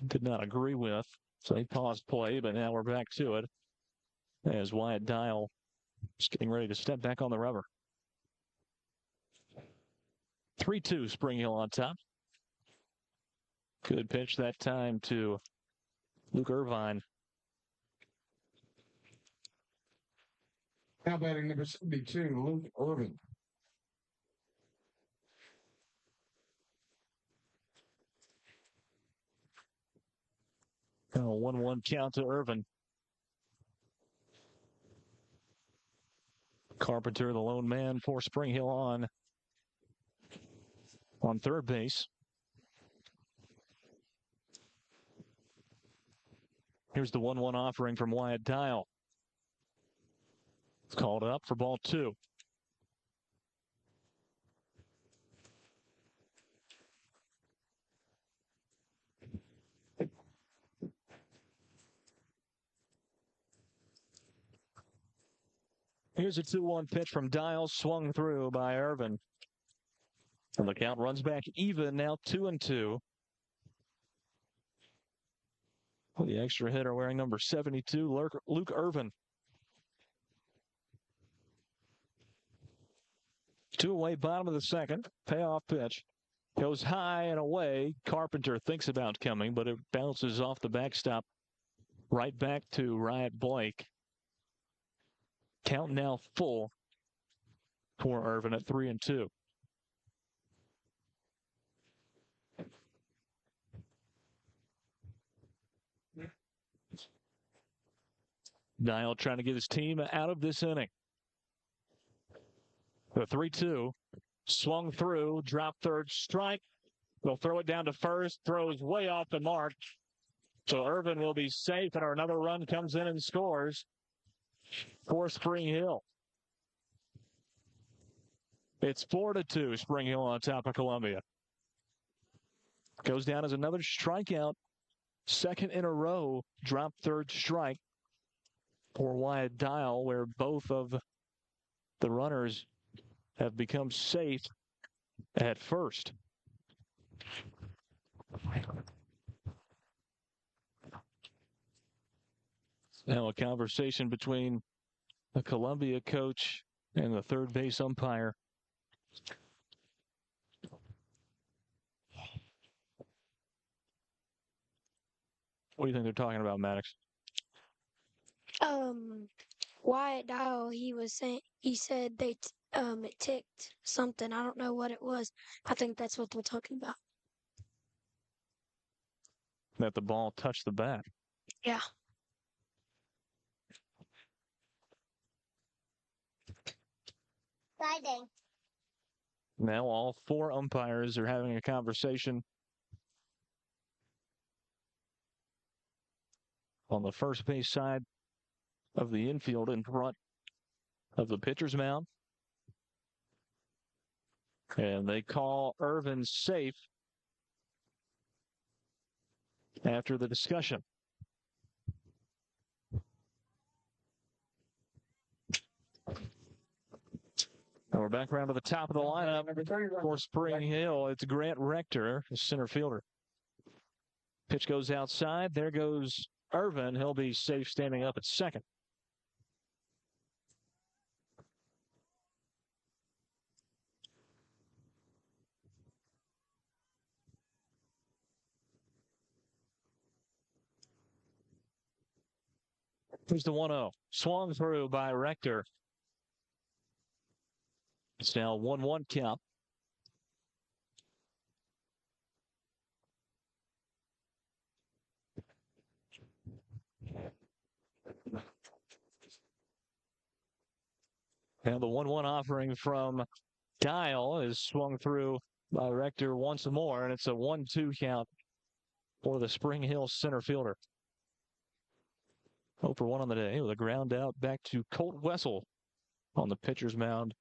did not agree with. So they paused play, but now we're back to it as Wyatt Dial is getting ready to step back on the rubber. 3-2 Spring Hill on top. Good pitch that time to Luke Irvine. Now batting number 72, Luke Irvin. A 1-1 count to Irvin. Carpenter, the lone man for Spring Hill on third base. Here's the 1-1 offering from Wyatt Dial. It's called up for ball two. Here's a 2-1 pitch from Dial, swung through by Irvin. And the count runs back even, now 2-2. The extra hitter wearing number 72, Luke Irvin. Two away, bottom of the second. Payoff pitch. Goes high and away. Carpenter thinks about coming, but it bounces off the backstop right back to Ryan Blake. Count now full for Irvin at 3-2. Dial trying to get his team out of this inning. The 3-2 swung through, dropped third, strike. They'll throw it down to first, throws way off the mark. So Irvin will be safe, and another run comes in and scores for Spring Hill. It's 4-2 Spring Hill on top of Columbia. Goes down as another strikeout. Second in a row, drop third strike for Wyatt Dial, where both of the runners have become safe at first. Now a conversation between the Columbia coach and the third base umpire. What do you think they're talking about, Maddox? Wyatt Dial, he said it ticked something. I don't know what it was. I think that's what they're talking about. That the ball touched the bat. Yeah. Friday. Now all four umpires are having a conversation on the first base side of the infield in front of the pitcher's mound. And they call Irvin safe after the discussion. And we're back around to the top of the lineup for Spring Hill. It's Grant Rector, the center fielder. Pitch goes outside. There goes Irvin. He'll be safe standing up at second. Here's the 1-0. Swung through by Rector. It's now 1-1 count. And the 1-1 offering from Dial is swung through by Rector once more, and it's a 1-2 count for the Spring Hill center fielder. 0 for 1 on the day with a ground out back to Colt Wessel on the pitcher's mound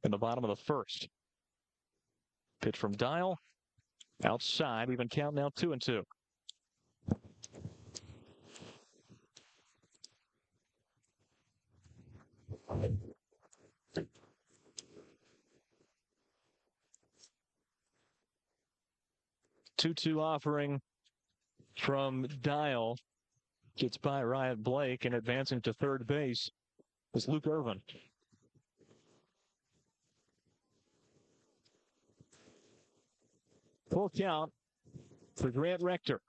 in the bottom of the first. Pitch from Dial. Outside, even count now 2-2. Two offering from Dial. Gets by Riot Blake, and advancing to third base is Luke Irvin. Full count for Grant Rector.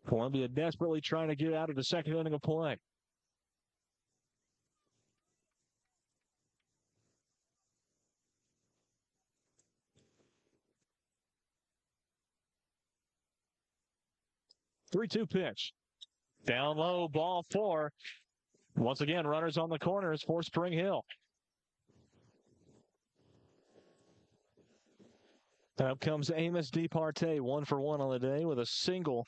Columbia desperately trying to get out of the second inning of play. Three-two pitch. Down low, ball 4. Once again, runners on the corners for Spring Hill. Up comes Amos DeParte, 1 for 1 on the day with a single.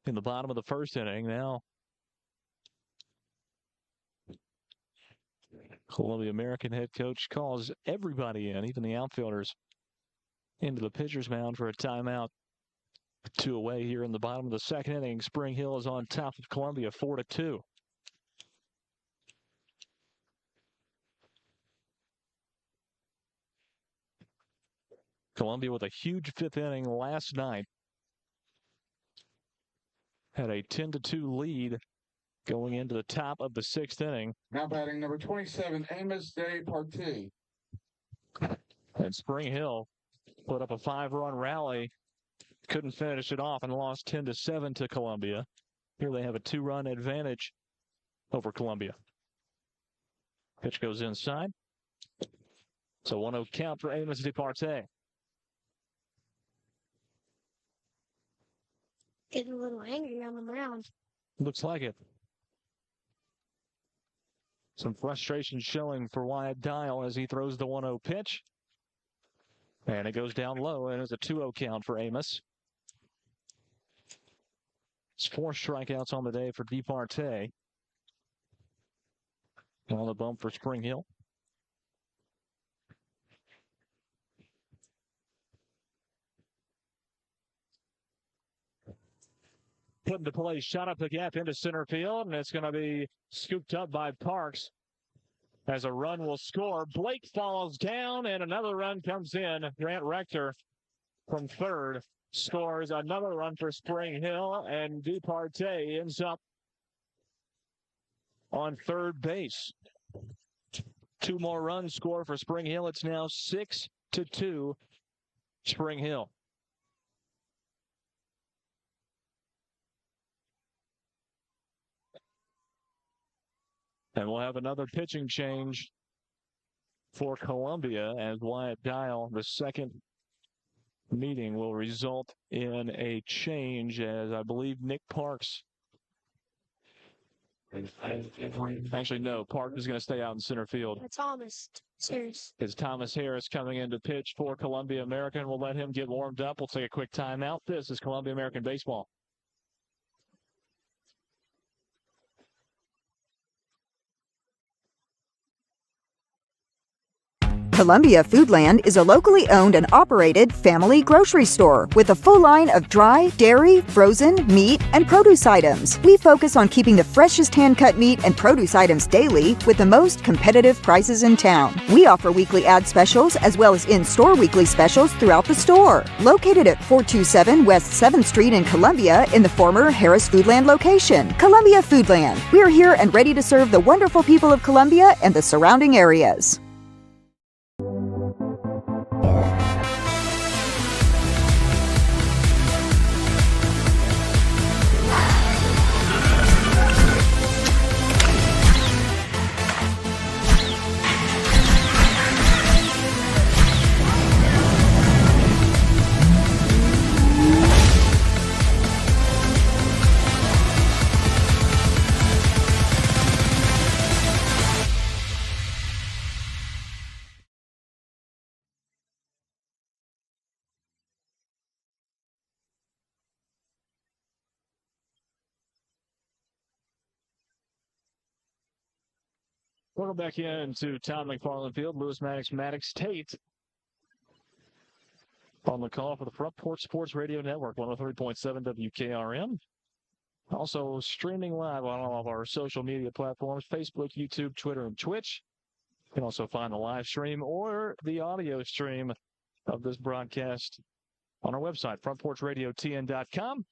In the bottom of the first inning now. Columbia American head coach calls everybody in, even the outfielders, into the pitcher's mound for a timeout. 2 away here in the bottom of the second inning. Spring Hill is on top of Columbia 4-2. Columbia with a huge 5th inning last night. Had a 10-2 lead going into the top of the 6th inning. Now batting number 27, Amos DeParte. And Spring Hill put up a 5-run rally. Couldn't finish it off and lost 10-7 to Columbia. Here they have a 2-run advantage over Columbia. Pitch goes inside. So 1-0 count for Amos DeParte. Getting a little angry on the mound. Looks like it. Some frustration showing for Wyatt Dial as he throws the 1-0 pitch. And it goes down low, and it's a 2-0 count for Amos. It's 4 strikeouts on the day for DeParte. On the bump for Spring Hill. Put into play, shot up the gap into center field, and it's going to be scooped up by Parks as a run will score. Blake falls down, and another run comes in. Grant Rector from third scores another run for Spring Hill, and DeParte ends up on third base. 2 more runs score for Spring Hill. It's now 6-2 Spring Hill. And we'll have another pitching change for Columbia as Wyatt Dial, the second meeting, will result in a change as I believe Nick Parks. Actually, no, Parks is going to stay out in center field. Thomas Harris. It's Thomas Harris coming in to pitch for Columbia American. We'll let him get warmed up. We'll take a quick timeout. This is Columbia American Baseball. Columbia Foodland is a locally owned and operated family grocery store with a full line of dry, dairy, frozen, meat, and produce items. We focus on keeping the freshest hand-cut meat and produce items daily with the most competitive prices in town. We offer weekly ad specials as well as in-store weekly specials throughout the store. Located at 427 West 7th Street in Columbia in the former Harris Foodland location. Columbia Foodland. We are here and ready to serve the wonderful people of Columbia and the surrounding areas. Welcome back in to Tom McFarland Field. Lewis Maddox Tate on the call for the Front Porch Sports Radio Network, 103.7 WKRM. Also streaming live on all of our social media platforms, Facebook, YouTube, Twitter, and Twitch. You can also find the live stream or the audio stream of this broadcast on our website, frontporchradiotn.com.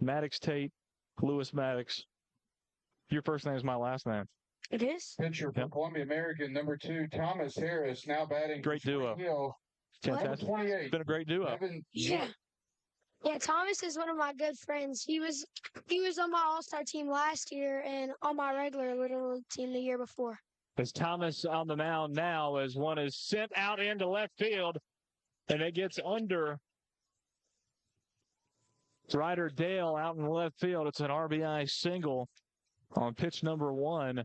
Maddox Tate, Lewis Maddox. Your first name is my last name. It is? Pitcher for Columbia American, number 2, Thomas Harris, now batting. Great duo. Fantastic. 28. It's been a great duo. Yeah. Yeah, Thomas is one of my good friends. He was on my All-Star team last year and on my regular Little League team the year before. As Thomas on the mound now as one is sent out into left field, and it gets under Ryder Dale out in the left field. It's an RBI single on pitch number 1.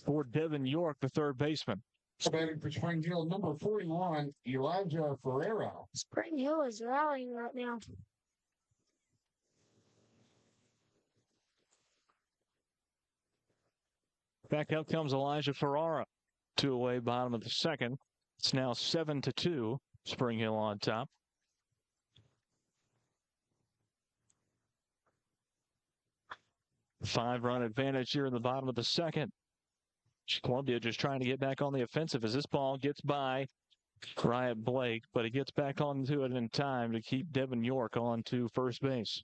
For Devin York, the third baseman. Batting for Spring Hill, number 41, Elijah Ferreira. Spring Hill is rallying right now. Back up comes Elijah Ferreira. 2 away, bottom of the second. It's now 7-2. Spring Hill on top. Five-run advantage here in the bottom of the second. Columbia just trying to get back on the offensive as this ball gets by Riot Blake, but he gets back onto it in time to keep Devin York on to first base.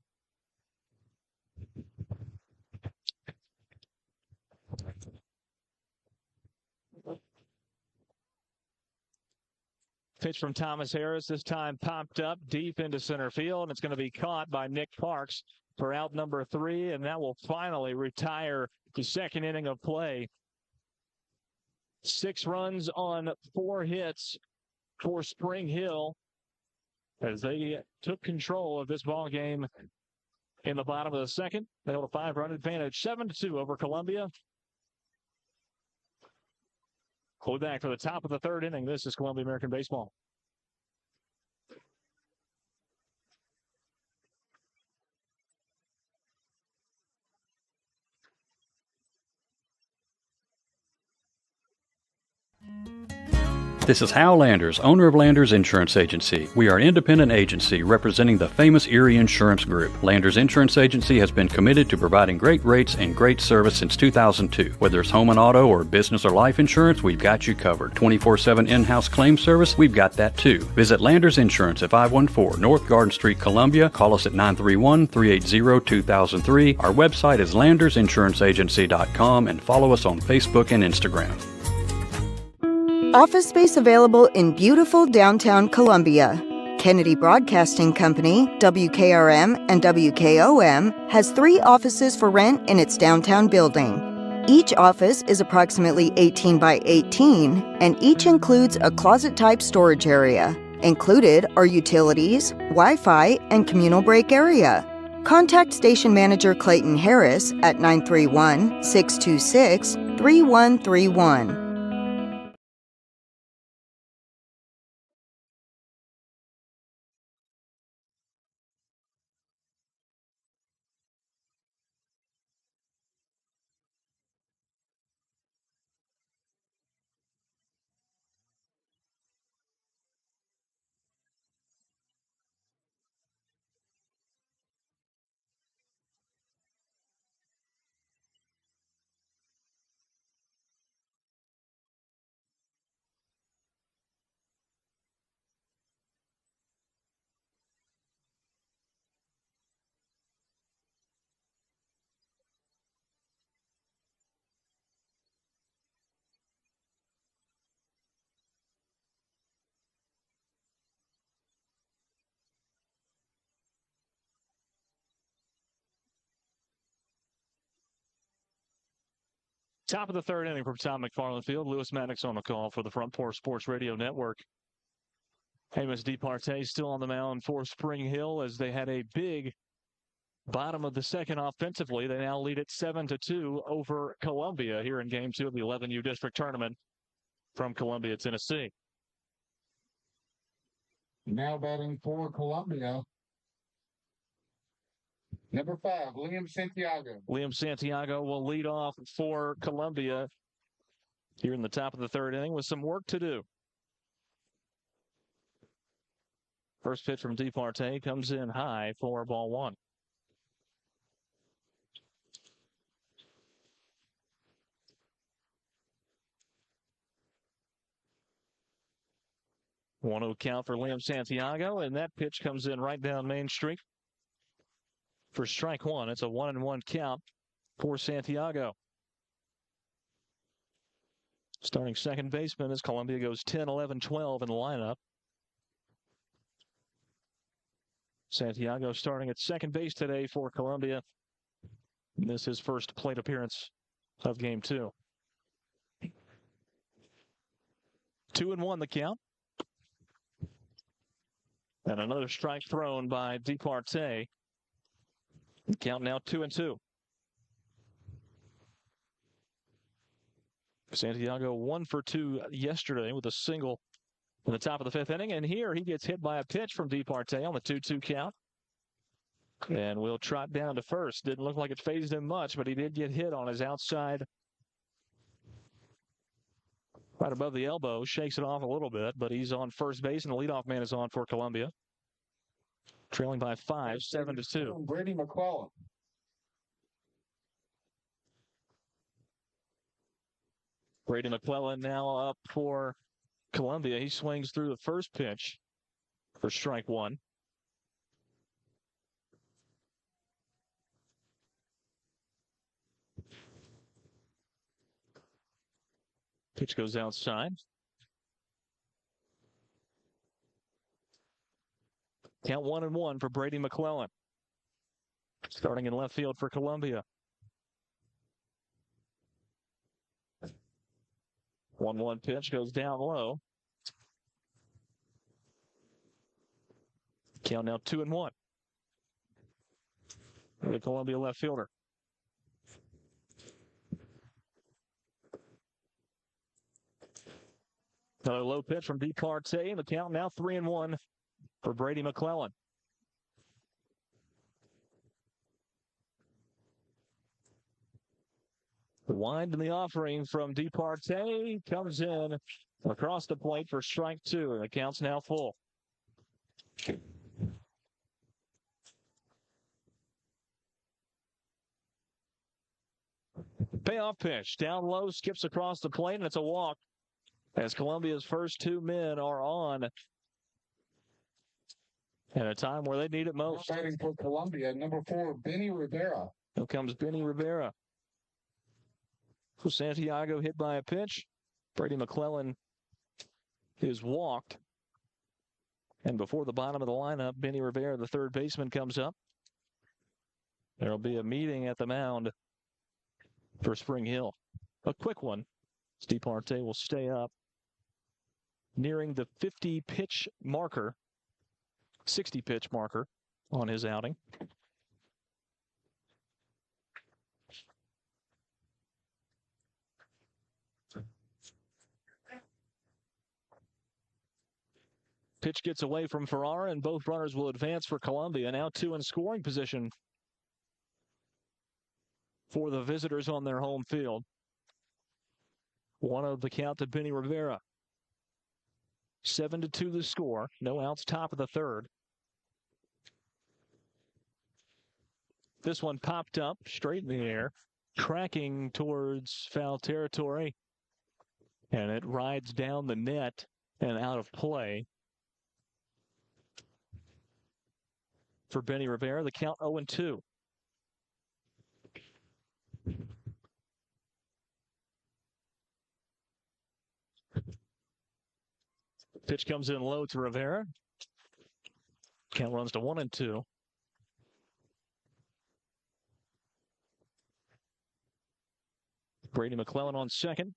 Pitch from Thomas Harris, this time popped up deep into center field, and it's going to be caught by Nick Parks for out number 3, and that will finally retire the second inning of play. 6 runs on 4 hits for Spring Hill as they took control of this ball game in the bottom of the second. They hold a 5-run advantage, 7-2 over Columbia. We'll be back for the top of the third inning. This is Columbia American Baseball. This is Hal Landers, owner of Landers Insurance Agency. We are an independent agency representing the famous Erie Insurance Group. Landers Insurance Agency has been committed to providing great rates and great service since 2002. Whether it's home and auto or business or life insurance, we've got you covered. 24/7 in-house claim service, we've got that too. Visit Landers Insurance at 514 North Garden Street, Columbia. Call us at 931-380-2003. Our website is landersinsuranceagency.com and follow us on Facebook and Instagram. Office space available in beautiful downtown Columbia. Kennedy Broadcasting Company, WKRM and WKOM, has 3 offices for rent in its downtown building. Each office is approximately 18 by 18, and each includes a closet-type storage area. Included are utilities, Wi-Fi, and communal break area. Contact Station Manager Clayton Harris at 931-626-3131. Top of the third inning from Tom McFarland Field. Lewis Maddox on the call for the Front Porch Sports Radio Network. Amos DeParte still on the mound for Spring Hill as they had a big bottom of the second offensively. They now lead it 7-2 over Columbia here in Game 2 of the 11U District Tournament from Columbia, Tennessee. Now batting for Columbia, Number 5, Liam Santiago. Liam Santiago will lead off for Columbia here in the top of the third inning with some work to do. First pitch from DeParte comes in high for ball one. One-0 count for Liam Santiago, and that pitch comes in right down Main Street for strike one. It's a 1-1 count for Santiago. Starting second baseman as Columbia goes 10, 11, 12 in the lineup. Santiago starting at second base today for Columbia. This is his first plate appearance of game two. 2-1 the count. And another strike thrown by DeParte. Count now 2-2. Santiago 1 for 2 yesterday with a single in the top of the fifth inning. And here he gets hit by a pitch from DeParte on the 2-2 count. And will trot down to first. Didn't look like it phased him much, but he did get hit on his outside right above the elbow. Shakes it off a little bit, but he's on first base, and the leadoff man is on for Columbia. Trailing by 5, 7-2. Brady McClellan. Brady McClellan now up for Columbia. He swings through the first pitch for strike one. Pitch goes outside. Count 1-1 for Brady McClellan. Starting in left field for Columbia. 1-1 pitch goes down low. Count now 2-1. The Columbia left fielder. Another low pitch from DeParte, and the count now 3-1 for Brady McClellan. The wind in the offering from DeParte comes in across the plate for strike two, and the count's now full. Payoff pitch down low, skips across the plate, and it's a walk as Columbia's first two men are on at a time where they need it most. Batting for Columbia, number 4, Benny Rivera. Here comes Benny Rivera. Santiago hit by a pitch. Brady McClellan is walked. And before the bottom of the lineup, Benny Rivera, the third baseman, comes up. There will be a meeting at the mound for Spring Hill. A quick one. DeParte will stay up. Nearing the 50-pitch marker, 60-pitch marker on his outing. Pitch gets away from Ferrara, and both runners will advance for Columbia. Now two in scoring position for the visitors on their home field. 1-0 the count to Benny Rivera. 7-2 the score. No outs, top of the third. This one popped up straight in the air, tracking towards foul territory. And it rides down the net and out of play. For Benny Rivera, the count 0-2. Pitch comes in low to Rivera. Count runs to 1-2. Brady McClellan on second.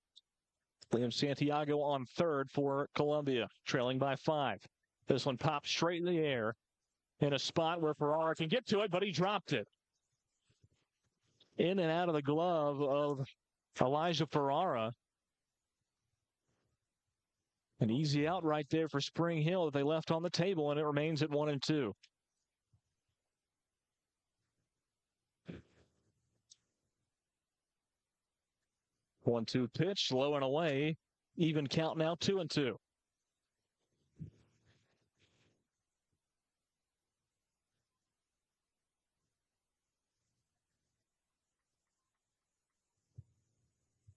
Liam Santiago on third for Columbia, trailing by 5. This one pops straight in the air in a spot where Ferrara can get to it, but he dropped it. In and out of the glove of Elijah Ferrara. An easy out right there for Spring Hill that they left on the table, and it remains at 1-2. 1-2 pitch, low and away. Even count now, 2-2.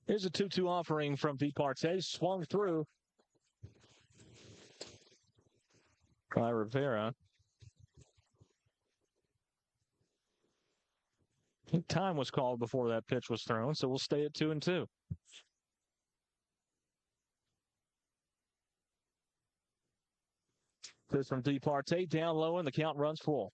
Here's a 2-2 offering from Viparte. Swung through by Rivera. I think time was called before that pitch was thrown, so we'll stay at 2-2. This from Departe, down low, and the count runs full.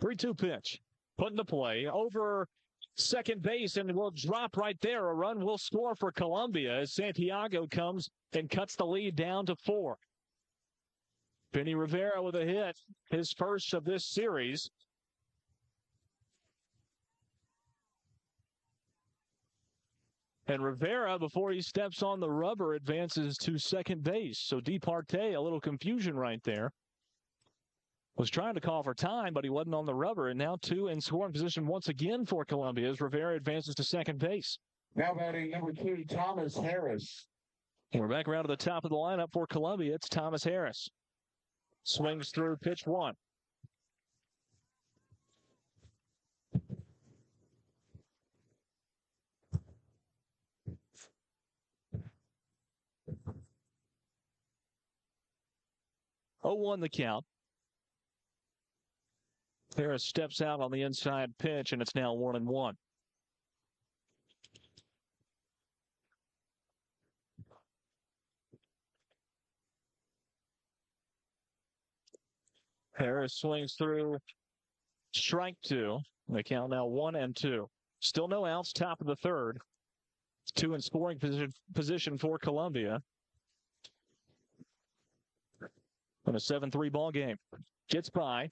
Three-two pitch. Put into play. Over second base, and will drop right there. A run will score for Columbia as Santiago comes and cuts the lead down to 4. Benny Rivera with a hit, his first of this series. And Rivera, before he steps on the rubber, advances to second base. So Departe, a little confusion right there. Was trying to call for time, but he wasn't on the rubber. And now 2 in scoring position once again for Columbia as Rivera advances to second base. Now batting number 2, Thomas Harris. And we're back around to the top of the lineup for Columbia. It's Thomas Harris. Swings through pitch 1. Oh, 1 the count. Harris steps out on the inside pitch, and it's now 1-1. Harris swings through strike 2. The count now 1-2. Still no outs, top of the third. 2 in scoring position for Columbia. In a 7-3 ball game. Gets by.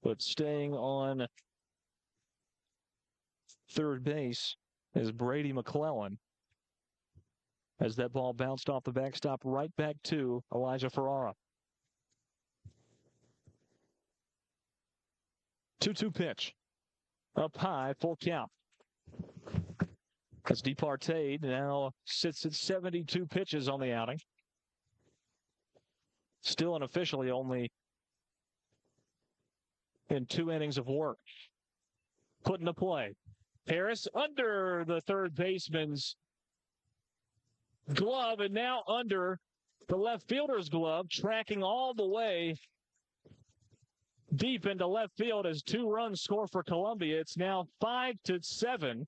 But staying on third base is Brady McClellan. As that ball bounced off the backstop right back to Elijah Ferrara. 2-2 pitch. Up high, full count. As Departe now sits at 72 pitches on the outing. Still unofficially only in 2 innings of work. Put into play. Harris under the third baseman's glove and now under the left fielder's glove, tracking all the way deep into left field as 2 runs score for Columbia. It's now 5-7.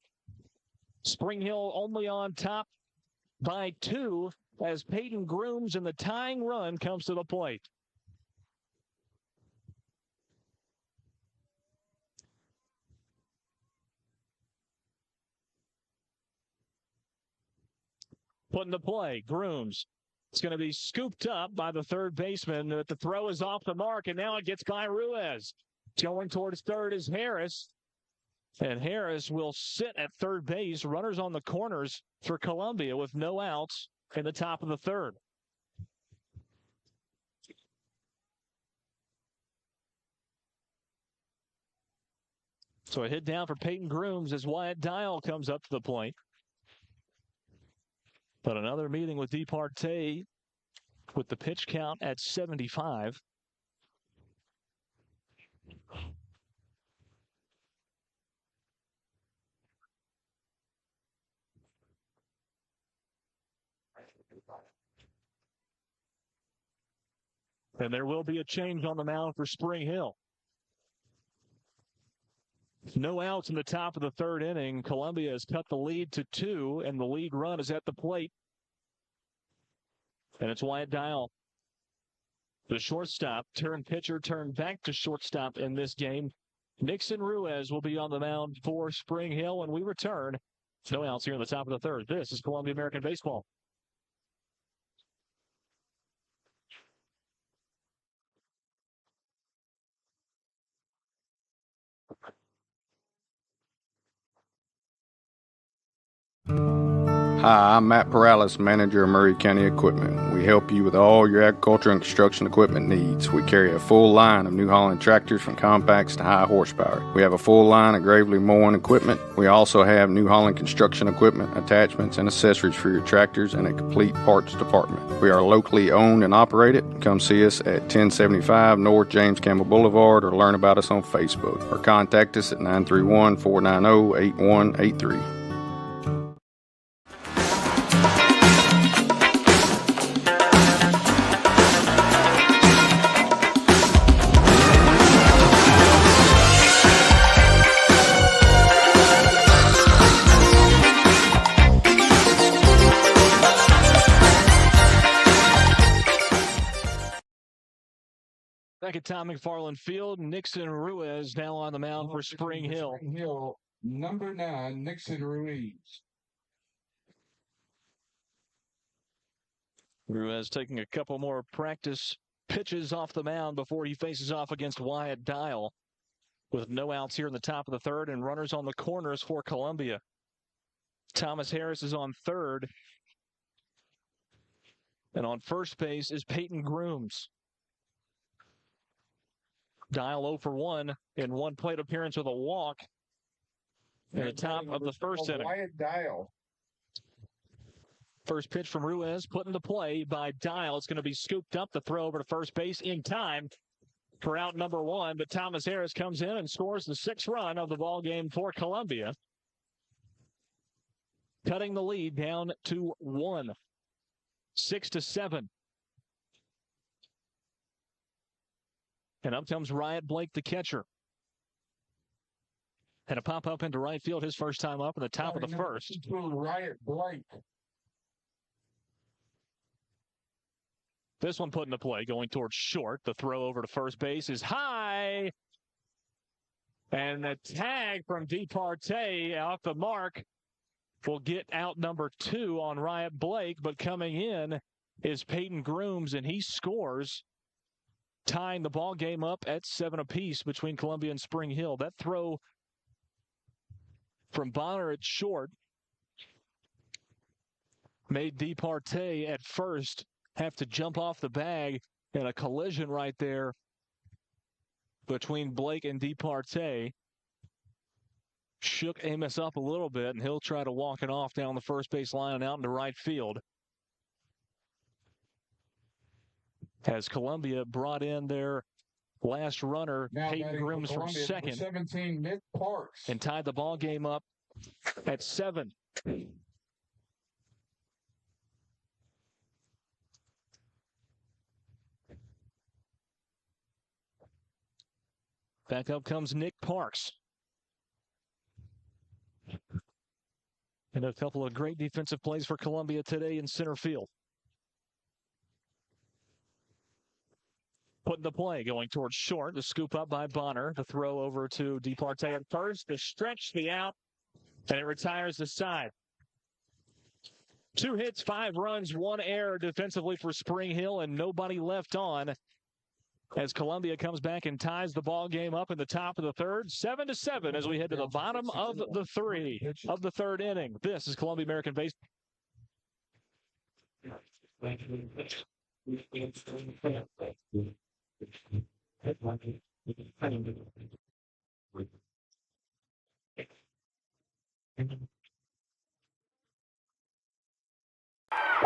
Spring Hill only on top by 2 as Peyton Grooms and the tying run comes to the plate. Put into play, Grooms. It's going to be scooped up by the third baseman. The throw is off the mark, and now it gets by Ruiz. Going towards third is Harris. And Harris will sit at third base. Runners on the corners for Columbia with no outs in the top of the third. So a hit down for Peyton Grooms as Wyatt Dial comes up to the plate. But another meeting with Departe with the pitch count at 75. And there will be a change on the mound for Spring Hill. No outs in the top of the third inning. Columbia has cut the lead to 2, and the lead run is at the plate. And it's Wyatt Dial, the shortstop, turned pitcher, turned back to shortstop in this game. Nixon Ruiz will be on the mound for Spring Hill when we return. No outs here in the top of the third. This is Columbia American Baseball. Hi, I'm Matt Perales, manager of Murray County Equipment. We help you with all your agriculture and construction equipment needs. We carry a full line of New Holland tractors from compacts to high horsepower. We have a full line of Gravely mowing equipment. We also have New Holland construction equipment, attachments, and accessories for your tractors and a complete parts department. We are locally owned and operated. Come see us at 1075 North James Campbell Boulevard or learn about us on Facebook or contact us at 931-490-8183. Back at Tom McFarland Field, Nixon Ruiz now on the mound for Spring Hill. Spring Hill, number 9, Nixon Ruiz. Ruiz taking a couple more practice pitches off the mound before he faces off against Wyatt Dial. With no outs here in the top of the third and runners on the corners for Columbia. Thomas Harris is on third. And on first base is Peyton Grooms. Dial 0 for 1 in one plate appearance with a walk in the top of the first inning. Wyatt Dial. First pitch from Ruiz put into play by Dial. It's going to be scooped up. The throw over to first base in time for out number 1. But Thomas Harris comes in and scores the 6th run of the ball game for Columbia, cutting the lead down to 1, 6-7. And up comes Riot Blake, the catcher. And a pop up into right field, his first time up in the top of the first. Riot Blake. This one put into play, going towards short. The throw over to first base is high. And the tag from Departey off the mark will get out number 2 on Riot Blake. But coming in is Peyton Grooms, and he scores, tying the ball game up at 7 apiece between Columbia and Spring Hill. That throw from Bonner at short made Departey at first have to jump off the bag, and a collision right there between Blake and Departey shook Amos up a little bit, and he'll try to walk it off down the first base line and out into right field. As Columbia brought in their last runner, Now Peyton Grooms from Columbia, second, 17, Nick Parks. and tied the ball game up at 7. Back up comes Nick Parks. And a couple of great defensive plays for Columbia today in center field. Put in the play, going towards short. The scoop up by Bonner. The throw over to Departey at first. The stretch, the out, and it retires the side. 2 hits, 5 runs, 1 error defensively for Spring Hill, and nobody left on as Columbia comes back and ties the ball game up in the top of the third. 7-7 as we head to the bottom of the third inning. This is Columbia American Baseball.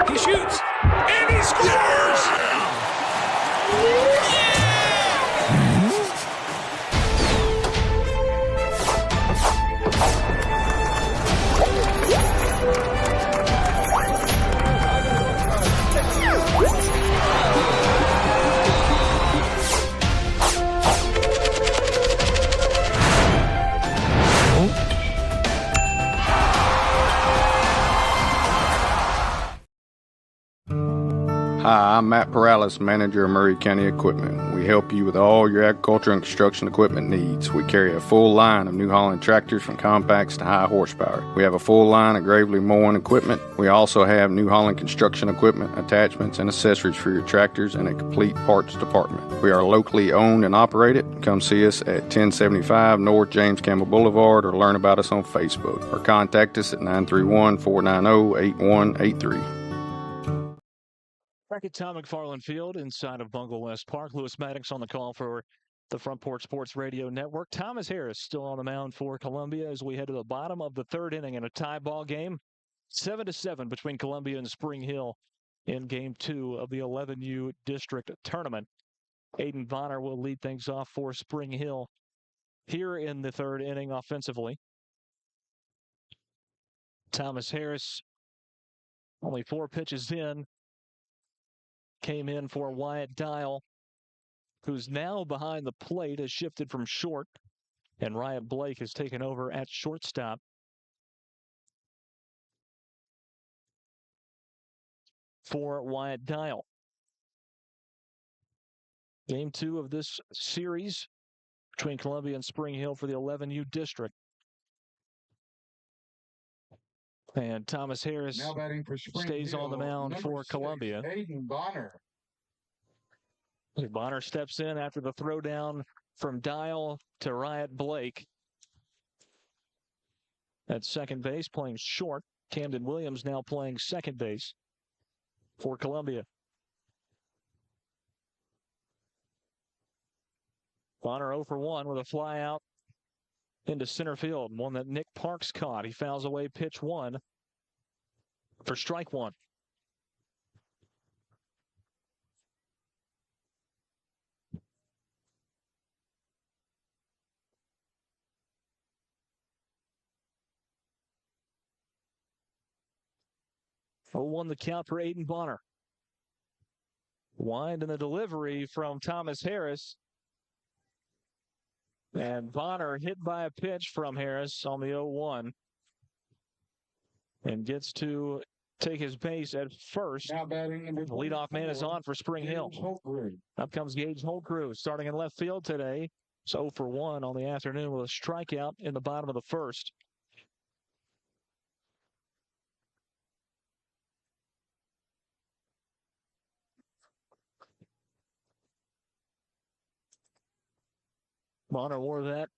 He shoots and he scores! Hi, Hi, I'm Matt Perales, manager of Murray County Equipment. We help you with all your agriculture and construction equipment needs. We carry a full line of New Holland tractors from compacts to high horsepower. We have a full line of Gravely mowing equipment. We also have New Holland construction equipment, attachments, and accessories for your tractors and a complete parts department. We are locally owned and operated. Come see us at 1075 North James Campbell Boulevard or learn about us on Facebook or contact us at 931-490-8183. Back at Tom McFarland Field inside of Bungle West Park. Lewis Maddox on the call for the Front Porch Sports Radio Network. Thomas Harris still on the mound for Columbia as we head to the bottom of the third inning in a tie ball game. 7-7 between Columbia and Spring Hill in Game 2 of the 11U District Tournament. Aiden Bonner will lead things off for Spring Hill here in the third inning offensively. Thomas Harris, only 4 pitches in, came in for Wyatt Dial, who's now behind the plate, has shifted from short, and Riot Blake has taken over at shortstop. For Wyatt Dial. Game 2 of this series between Columbia and Spring Hill for the 11U District. And Thomas Harris stays on the mound for Columbia. Aiden Bonner. Bonner steps in after the throwdown from Dial to Riot Blake. At second base, playing short. Camden Williams now playing second base for Columbia. Bonner 0 for 1 with a fly out into center field, one that Nick Parks caught. He fouls away pitch 1 for strike 1. Won the count for Aiden Bonner. Wind in the delivery from Thomas Harris. And Bonner hit by a pitch from Harris on the 0-1. And gets to take his base at first. Now batting number the leadoff man is on for Spring Hill. Up comes Gage Holtgrew, starting in left field today. It's 0 for 1 on the afternoon with a strikeout in the bottom of the first. Bonner wore that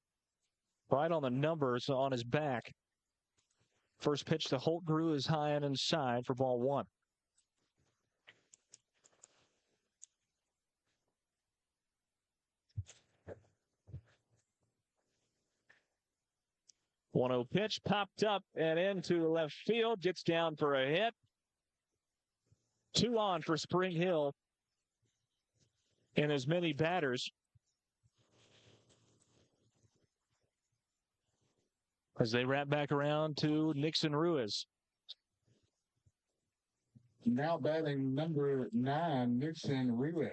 right on the numbers on his back. First pitch to Holtgrew is high and inside for ball 1. One-0 pitch popped up and into left field. Gets down for a hit. 2 on for Spring Hill and as many batters. As they wrap back around to Nixon Ruiz. Now batting number 9, Nixon Ruiz.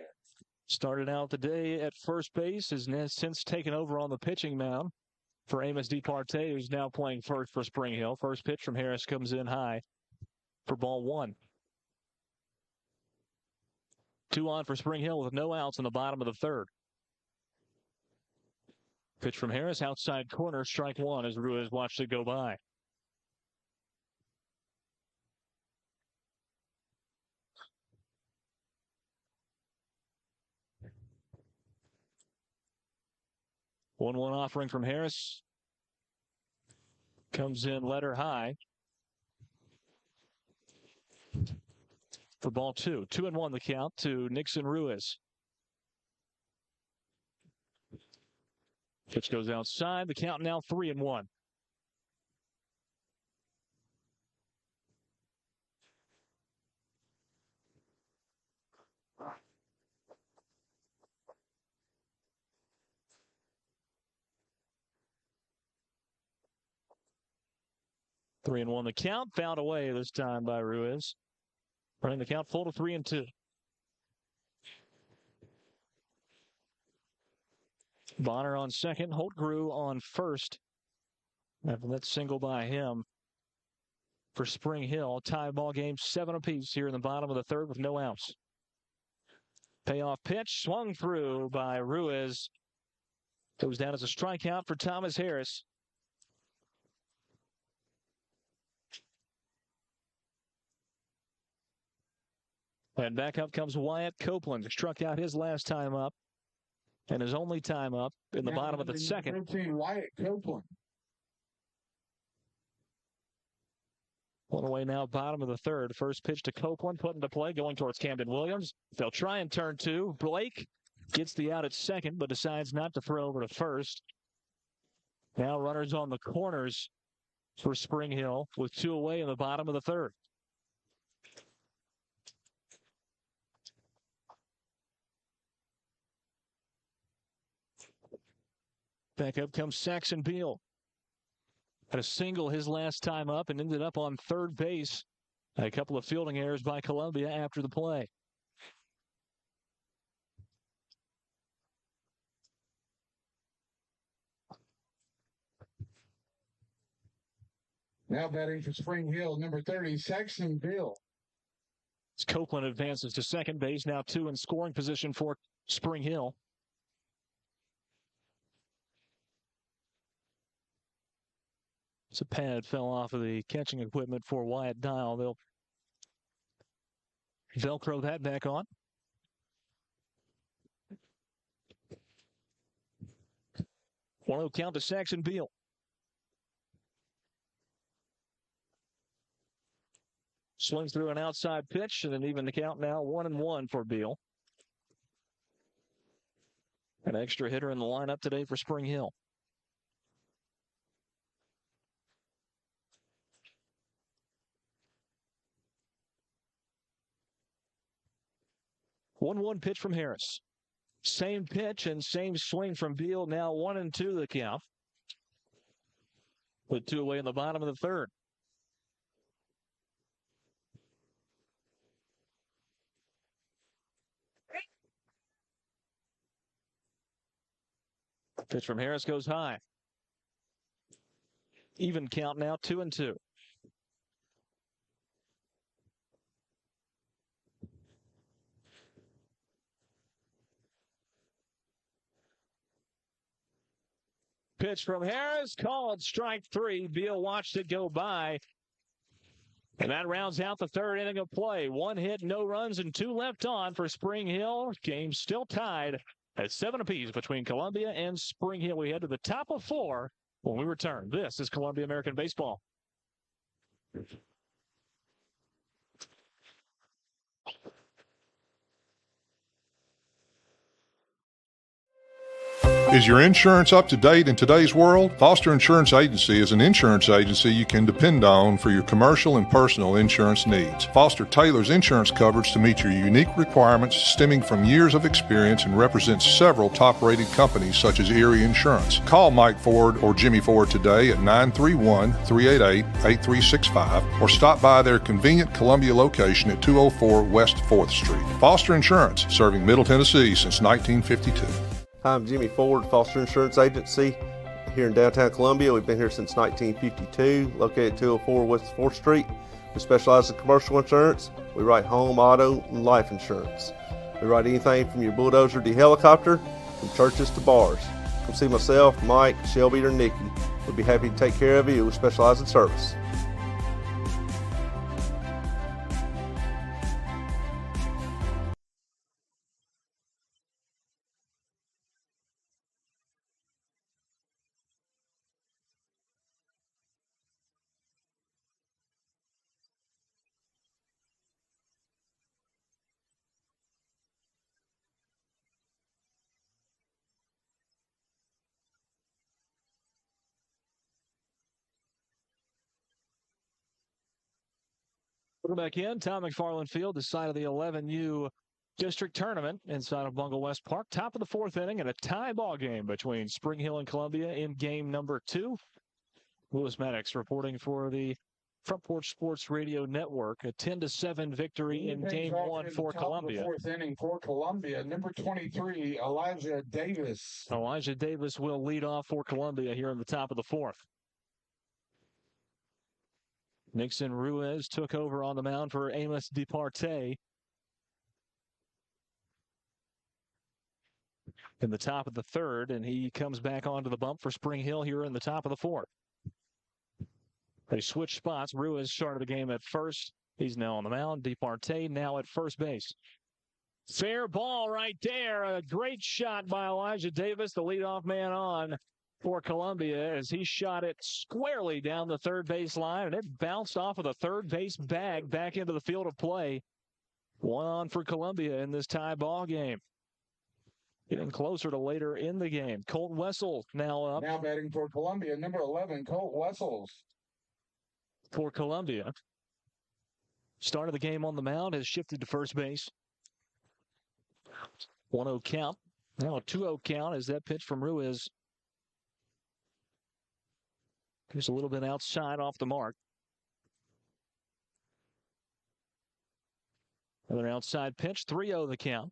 Started out the day at first base, has since taken over on the pitching mound for Amos DeParte, who's now playing first for Spring Hill. First pitch from Harris comes in high for ball 1. 2 on for Spring Hill with no outs in the bottom of the third. Pitch from Harris, outside corner, strike 1 as Ruiz watched it go by. One offering from Harris. Comes in letter high. For ball 2. 2-1 the count to Nixon Ruiz. Pitch goes outside. The count now 3-1. Three and 1 the count. Fouled away this time by Ruiz. Running the count full to 3-2. Bonner on second, Holtgrew on first. After that single by him for Spring Hill. Tie ball game 7 apiece here in the bottom of the third with no outs. Payoff pitch swung through by Ruiz. Goes down as a strikeout for Thomas Harris. And back up comes Wyatt Copeland. Struck out his last time up. And his only time up in the bottom of the second. 13, Wyatt Copeland. One away now, bottom of the third. First pitch to Copeland, put into play, going towards Camden Williams. They'll try and turn two. Blake gets the out at second, but decides not to throw over to first. Now runners on the corners for Spring Hill with two away in the bottom of the third. Back up comes Saxon Beal. Had a single his last time up and ended up on third base. A couple of fielding errors by Columbia after the play. Now batting for Spring Hill, number 30, Saxon Bill. As Copeland advances to second base, now two in scoring position for Spring Hill. So pad fell off of the catching equipment for Wyatt Dial. They'll Velcro that back on. One count to Saxon Beal. Swings through an outside pitch and an even the count now 1-1 for Beal. An extra hitter in the lineup today for Spring Hill. One pitch from Harris. Same pitch and same swing from Beal. Now 1-2 the count. With two away in the bottom of the third. Pitch from Harris goes high. Even count now 2-2. Pitch from Harris, called strike three. Beal watched it go by. And that rounds out the third inning of play. One hit, no runs, and two left on for Spring Hill. Game still tied at 7 apiece between Columbia and Spring Hill. We head to the top of 4 when we return. This is Columbia American Baseball. Is your insurance up to date in today's world? Foster Insurance Agency is an insurance agency you can depend on for your commercial and personal insurance needs. Foster tailors insurance coverage to meet your unique requirements stemming from years of experience and represents several top-rated companies such as Erie Insurance. Call Mike Ford or Jimmy Ford today at 931-388-8365 or stop by their convenient Columbia location at 204 West 4th Street. Foster Insurance, serving Middle Tennessee since 1952. I'm Jimmy Ford, Foster Insurance Agency here in downtown Columbia. We've been here since 1952, located at 204 West 4th Street. We specialize in commercial insurance. We write home, auto, and life insurance. We write anything from your bulldozer to your helicopter, from churches to bars. Come see myself, Mike, Shelby, or Nikki. We'd be happy to take care of you. We specialize in service. We're back in. Tom McFarland Field, the side of the 11U district tournament inside of Bungle West Park. Top of the fourth inning and a tie ball game between Spring Hill and Columbia in game number 2. Lewis Maddox reporting for the Front Porch Sports Radio Network. A 10-7 victory in game 1 for Columbia. Fourth inning for Columbia. Number 23, Elijah Davis. Elijah Davis will lead off for Columbia here in the top of the fourth. Nixon Ruiz took over on the mound for Amos DeParte. in the top of the third, and he comes back onto the bump for Spring Hill here in the top of the fourth. They switch spots. Ruiz started the game at first. He's now on the mound. DeParte now at first base. Fair ball right there. A great shot by Elijah Davis, the leadoff man on for Columbia, as he shot it squarely down the third base line, and it bounced off of the third base bag back into the field of play. 1 on for Columbia in this tie ball game. Getting closer to later in the game. Colt Wessel now up. Now batting for Columbia, number 11, Colt Wessels. For Columbia. Started the game on the mound, has shifted to first base. 1-0 count. Now a 2-0 count as that pitch from Ruiz goes a little bit outside off the mark. Another outside pitch, 3-0 the count.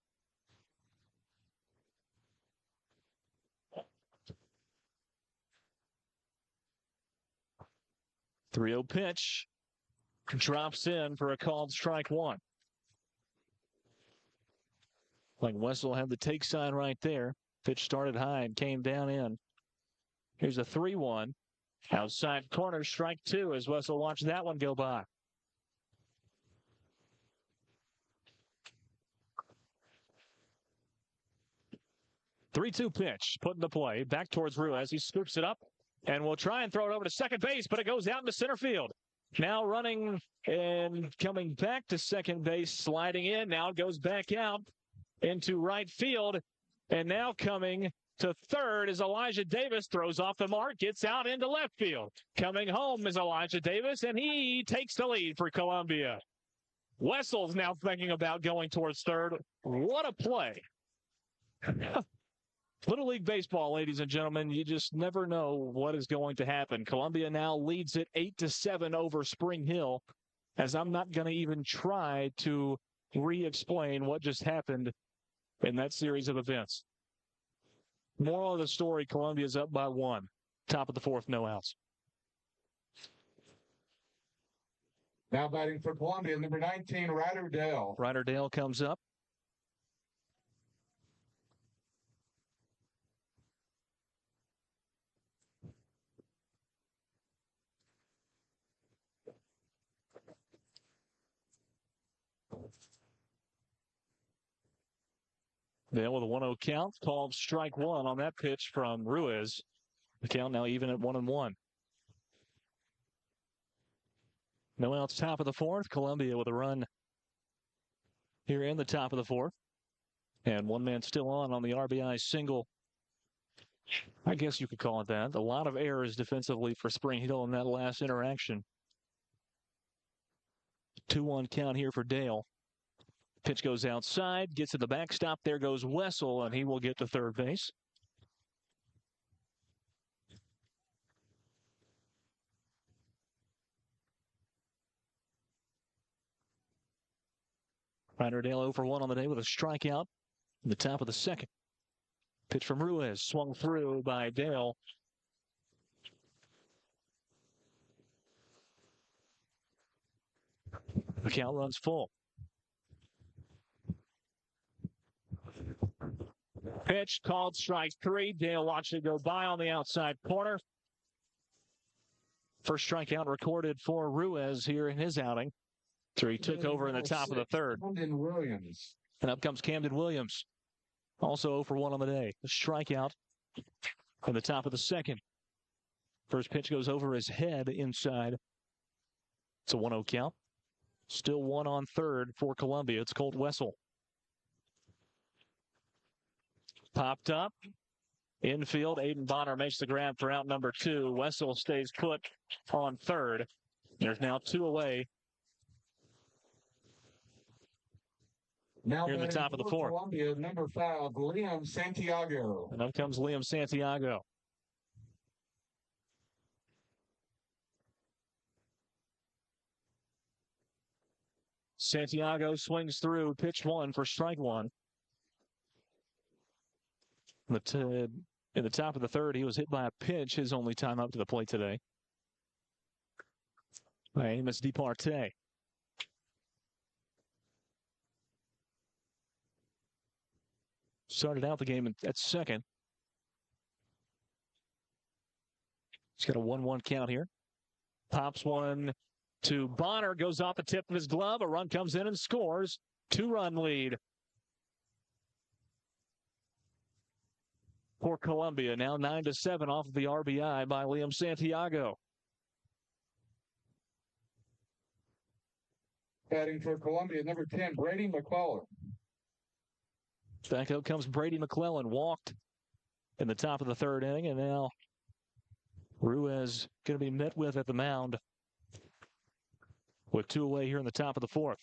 .30 pitch drops in for a called strike one. Like Wessel had the take sign right there. Pitch started high and came down in. Here's a 3-1. Outside corner, strike two as Wessel watched that one go by. .3-2 pitch put into play. Back towards Ruiz. He scoops it up and will try and throw it over to second base, but it goes out into center field. Now running and coming back to second base, sliding in. Now it goes back out into right field. And now coming to third is Elijah Davis, throws off the mark, gets out into left field. Coming home is Elijah Davis, and he takes the lead for Columbia. Wessel's now thinking about going towards third. What a play. Little League Baseball, ladies and gentlemen, you just never know what is going to happen. Columbia now leads it 8-7 over Spring Hill, as I'm not going to even try to re-explain what just happened in that series of events. Moral of the story, Columbia's up by 1. Top of the fourth, no outs. Now batting for Columbia, number 19, Ryder Dale. Ryder Dale comes up. Dale with a 1-0 count, called strike one on that pitch from Ruiz. The count now even at 1-1. No outs, top of the fourth. Columbia with a run here in the top of the fourth. And one man still on the RBI single. I guess you could call it that. A lot of errors defensively for Spring Hill in that last interaction. 2-1 count here for Dale. Pitch goes outside, gets to the backstop. There goes Wessel, and he will get to third base. Ryder Dale 0 for 1 on the day with a strikeout in the top of the second. Pitch from Ruiz, swung through by Dale. The count runs full. Pitch called strike three. Dale watched it go by on the outside corner. First strikeout recorded for Ruiz here in his outing. So he took over in the top of the third. Camden Williams. And up comes Camden Williams. Also 0 for 1 on the day. A strikeout in the top of the second. First pitch goes over his head inside. It's a 1-0 count. Still 1 on third for Columbia. It's Colt Wessel. Popped up. Infield, Aiden Bonner makes the grab for out number 2. Wessel stays put on third. There's now 2 away. Now here in the top of the fourth. Columbia, number 5, Liam Santiago. And up comes Liam Santiago. Santiago swings through, pitch 1 for strike 1. In the top of the third, he was hit by a pitch, his only time up to the plate today. By Amos DeParte. started out the game at second. He's got a 1-1 count here. Pops one to Bonner, goes off the tip of his glove. A run comes in and scores. 2-run lead for Columbia. Now 9-7 off of the RBI by Liam Santiago. Batting for Columbia, number 10, Brady McClellan. Back out comes Brady McClellan. Walked in the top of the third inning, and now Ruiz going to be met with at the mound with 2 away here in the top of the fourth.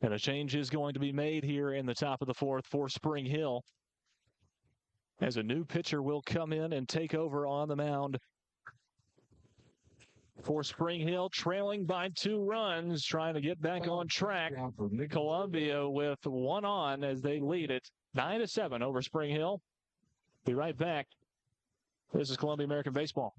And a change is going to be made here in the top of the fourth for Spring Hill, as a new pitcher will come in and take over on the mound for Spring Hill, trailing by 2 runs, trying to get back on track. Columbia with 1 on as they lead it 9-7 over Spring Hill. Be right back. This is Columbia American Baseball.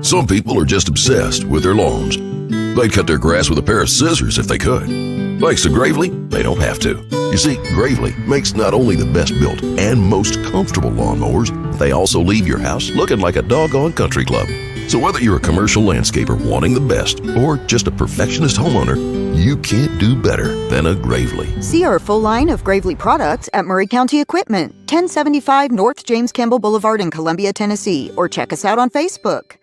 Some people are just obsessed with their lawns. They'd cut their grass with a pair of scissors if they could. Thanks to Gravely, they don't have to. You see, Gravely makes not only the best built and most comfortable lawnmowers, they also leave your house looking like a doggone country club. So whether you're a commercial landscaper wanting the best or just a perfectionist homeowner, you can't do better than a Gravely. See our full line of Gravely products at Murray County Equipment, 1075 North James Campbell Boulevard in Columbia, Tennessee, or check us out on Facebook.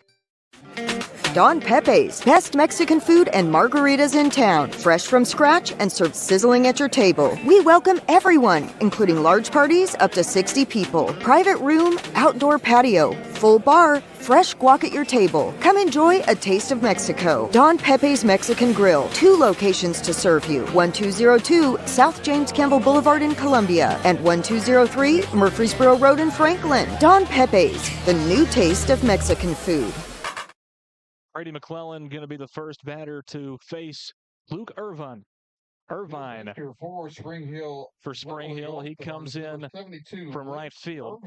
Don Pepe's, best Mexican food and margaritas in town, fresh from scratch and served sizzling at your table. We welcome everyone, including large parties up to 60 people. Private room, outdoor patio, full bar, fresh guac at your table. Come enjoy a taste of Mexico. Don Pepe's Mexican Grill, 2 locations to serve you. 1202 South James Campbell Boulevard in Columbia and 1203 Murfreesboro Road in Franklin. Don Pepe's, the new taste of Mexican food. Brady McClellan going to be the first batter to face Luke Irvine. Irvine for Spring Hill. He comes in from right field.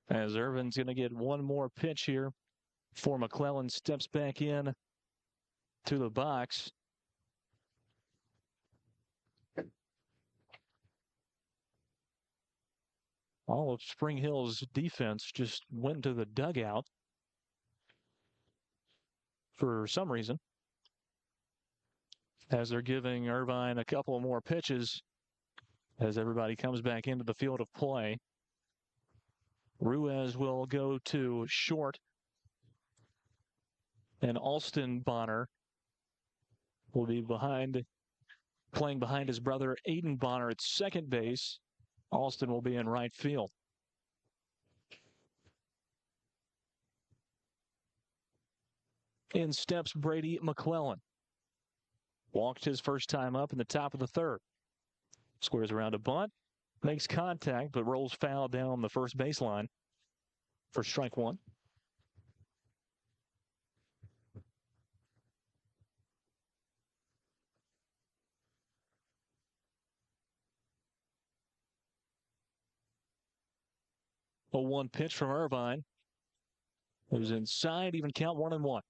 As Irvin's going to get one more pitch here before McClellan steps back in to the box. All of Spring Hill's defense just went to the dugout for some reason, as they're giving Irvine a couple more pitches as everybody comes back into the field of play. Ruiz will go to short, and Alston Bonner will be playing behind his brother Aiden Bonner at second base. Alston will be in right field. In steps Brady McClellan. Walked his first time up in the top of the third. Squares around a bunt. Makes contact, but rolls foul down the first baseline for strike 1. A 1 pitch from Irvine. It was inside, even count 1-1.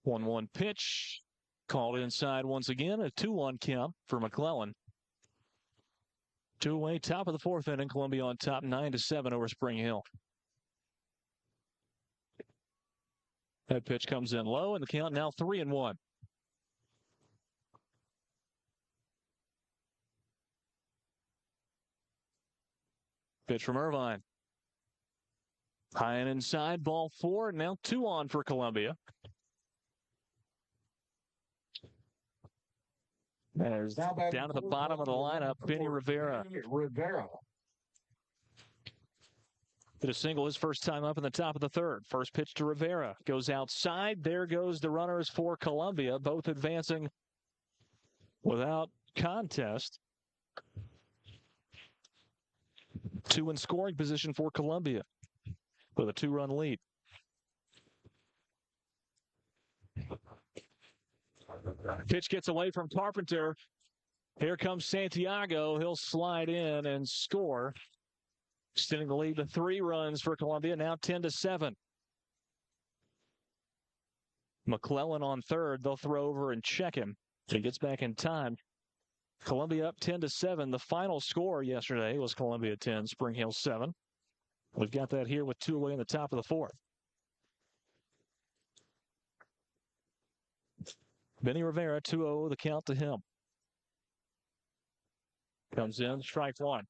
One pitch called inside once again. A 2-1 count for McClellan. 2 away, top of the fourth inning. Columbia on top, 9-7 over Spring Hill. That pitch comes in low, and the count now 3-1. Pitch from Irvine. High and inside, ball 4, now 2 on for Columbia. There's down at the bottom of the lineup, Benny Rivera. Did a single his first time up in the top of the third. First pitch to Rivera. Goes outside. There goes the runners for Columbia, both advancing without contest. 2 in scoring position for Columbia with a 2-run lead. Pitch gets away from Carpenter. Here comes Santiago. He'll slide in and score. Extending the lead to 3 runs for Columbia, now 10-7. McClellan on third. They'll throw over and check him. He gets back in time. Columbia up 10-7. The final score yesterday was Columbia 10, Spring Hill 7. We've got that here with 2 away in the top of the 4th. Benny Rivera, 2-0, the count to him. Comes in, strike 1.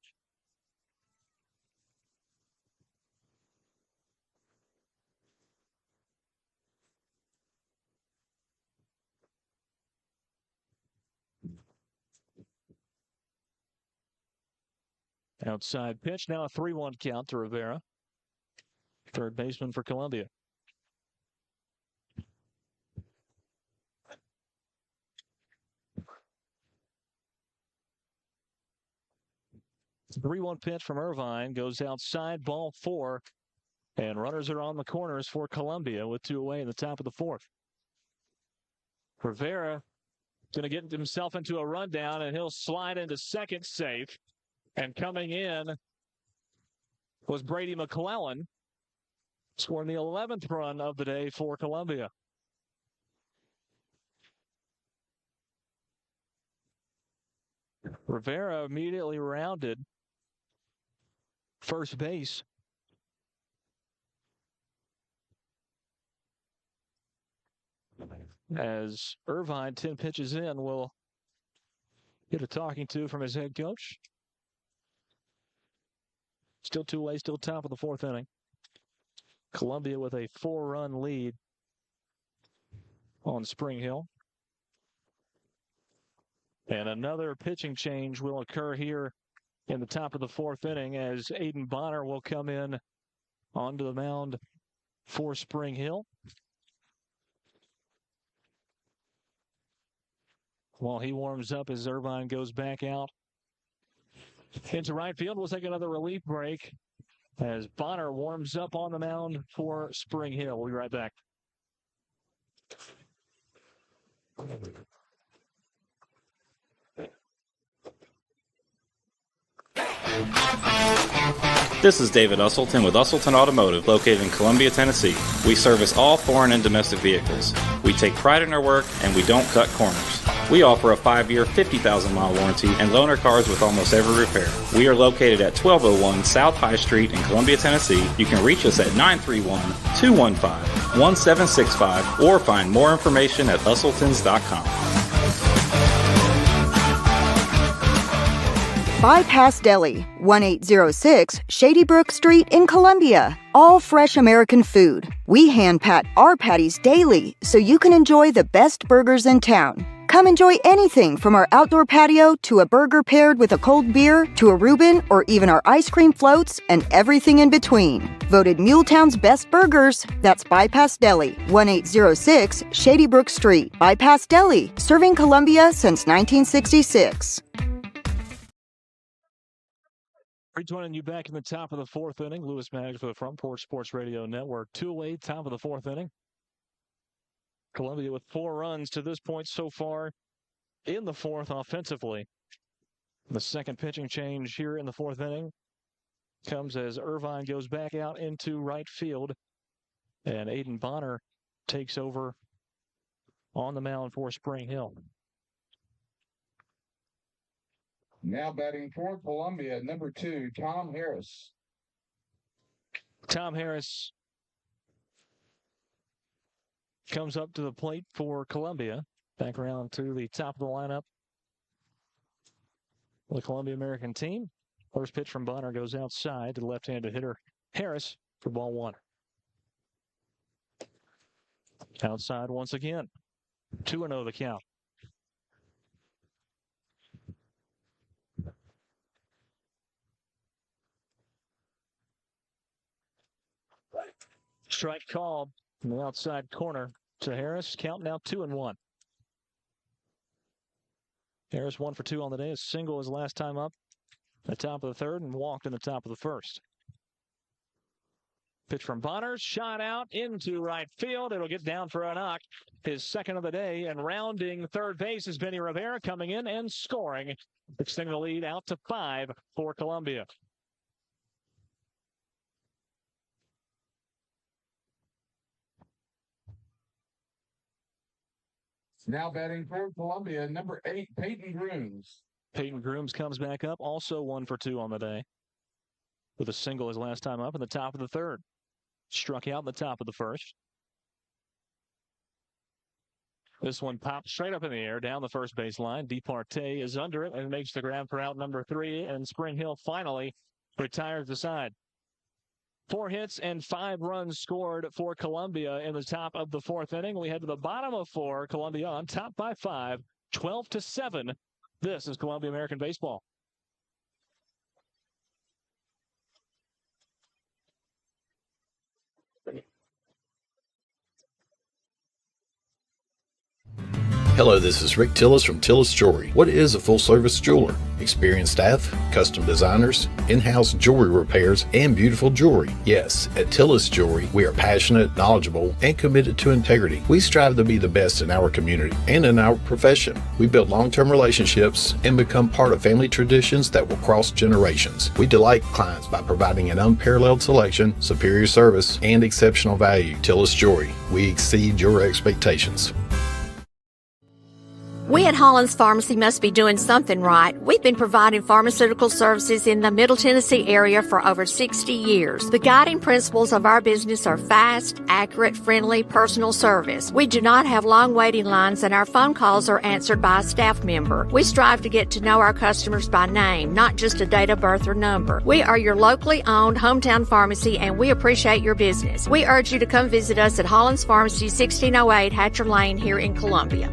Outside pitch, now a 3-1 count to Rivera. Third baseman for Columbia. The 3-1 pitch from Irvine goes outside, ball 4. And runners are on the corners for Columbia with 2 away in the top of the 4th. Rivera going to get himself into a rundown, and he'll slide into second safe. And coming in was Brady McClellan, scoring the 11th run of the day for Columbia. Rivera immediately rounded first base. As Irvine, 10 pitches in, will get a talking to from his head coach. Still 2 away, still top of the 4th inning. Columbia with a 4-run lead on Spring Hill. And another pitching change will occur here in the top of the 4th inning as Aiden Bonner will come in onto the mound for Spring Hill. While he warms up as Irvine goes back out into right field, we'll take another relief break as Bonner warms up on the mound for Spring Hill. We'll be right back. This is David Usselton with Usselton Automotive, located in Columbia, Tennessee. We service all foreign and domestic vehicles. We take pride in our work, and we don't cut corners. We offer a 5-year, 50,000-mile warranty and loan our cars with almost every repair. We are located at 1201 South High Street in Columbia, Tennessee. You can reach us at 931-215-1765 or find more information at usseltons.com. Bypass Deli, 1806 Shady Brook Street in Columbia. All fresh American food. We hand pat our patties daily so you can enjoy the best burgers in town. Come enjoy anything from our outdoor patio to a burger paired with a cold beer to a Reuben or even our ice cream floats and everything in between. Voted Muletown's best burgers. That's Bypass Deli, 1806 Shady Brook Street. Bypass Deli, serving Columbia since 1966. Joining you back in the top of the 4th inning. Lewis Maddox for the Front Porch Sports Radio Network. 2 away, top of the 4th inning. Columbia with 4 runs to this point so far in the 4th offensively. The second pitching change here in the 4th inning comes as Irvine goes back out into right field. And Aiden Bonner takes over on the mound for Spring Hill. Now batting for Columbia, number 2, Tom Harris. Tom Harris comes up to the plate for Columbia. Back around to the top of the lineup. The Columbia American team. First pitch from Bonner goes outside to the left-handed hitter Harris for ball 1. Outside once again. 2-0 the count. Strike called in the outside corner to Harris. Count now 2-1. Harris 1 for 2 on the day. A single his last time up. The top of the 3rd and walked in the top of the 1st. Pitch from Bonner, shot out into right field. It'll get down for a knock. His second of the day, and rounding third base is Benny Rivera coming in and scoring, extending the lead out to 5 for Columbia. Now batting for Columbia, number 8, Peyton Grooms. Peyton Grooms comes back up, also 1 for 2 on the day, with a single his last time up in the top of the third. Struck out in the top of the first. This one pops straight up in the air down the first baseline. Departé is under it and makes the grab for out number 3, and Spring Hill finally retires the side. 4 hits and 5 runs scored for Columbia in the top of the 4th inning. We head to the bottom of 4. Columbia on top by 5, 12-7. This is Columbia American Baseball. Hello, this is Rick Tillis from Tillis Jewelry. What is a full-service jeweler? Experienced staff, custom designers, in-house jewelry repairs, and beautiful jewelry. Yes, at Tillis Jewelry, we are passionate, knowledgeable, and committed to integrity. We strive to be the best in our community and in our profession. We build long-term relationships and become part of family traditions that will cross generations. We delight clients by providing an unparalleled selection, superior service, and exceptional value. Tillis Jewelry, we exceed your expectations. We at Hollins Pharmacy must be doing something right. We've been providing pharmaceutical services in the Middle Tennessee area for over 60 years. The guiding principles of our business are fast, accurate, friendly, personal service. We do not have long waiting lines, and our phone calls are answered by a staff member. We strive to get to know our customers by name, not just a date of birth or number. We are your locally owned hometown pharmacy, and we appreciate your business. We urge you to come visit us at Hollins Pharmacy, 1608 Hatcher Lane here in Columbia.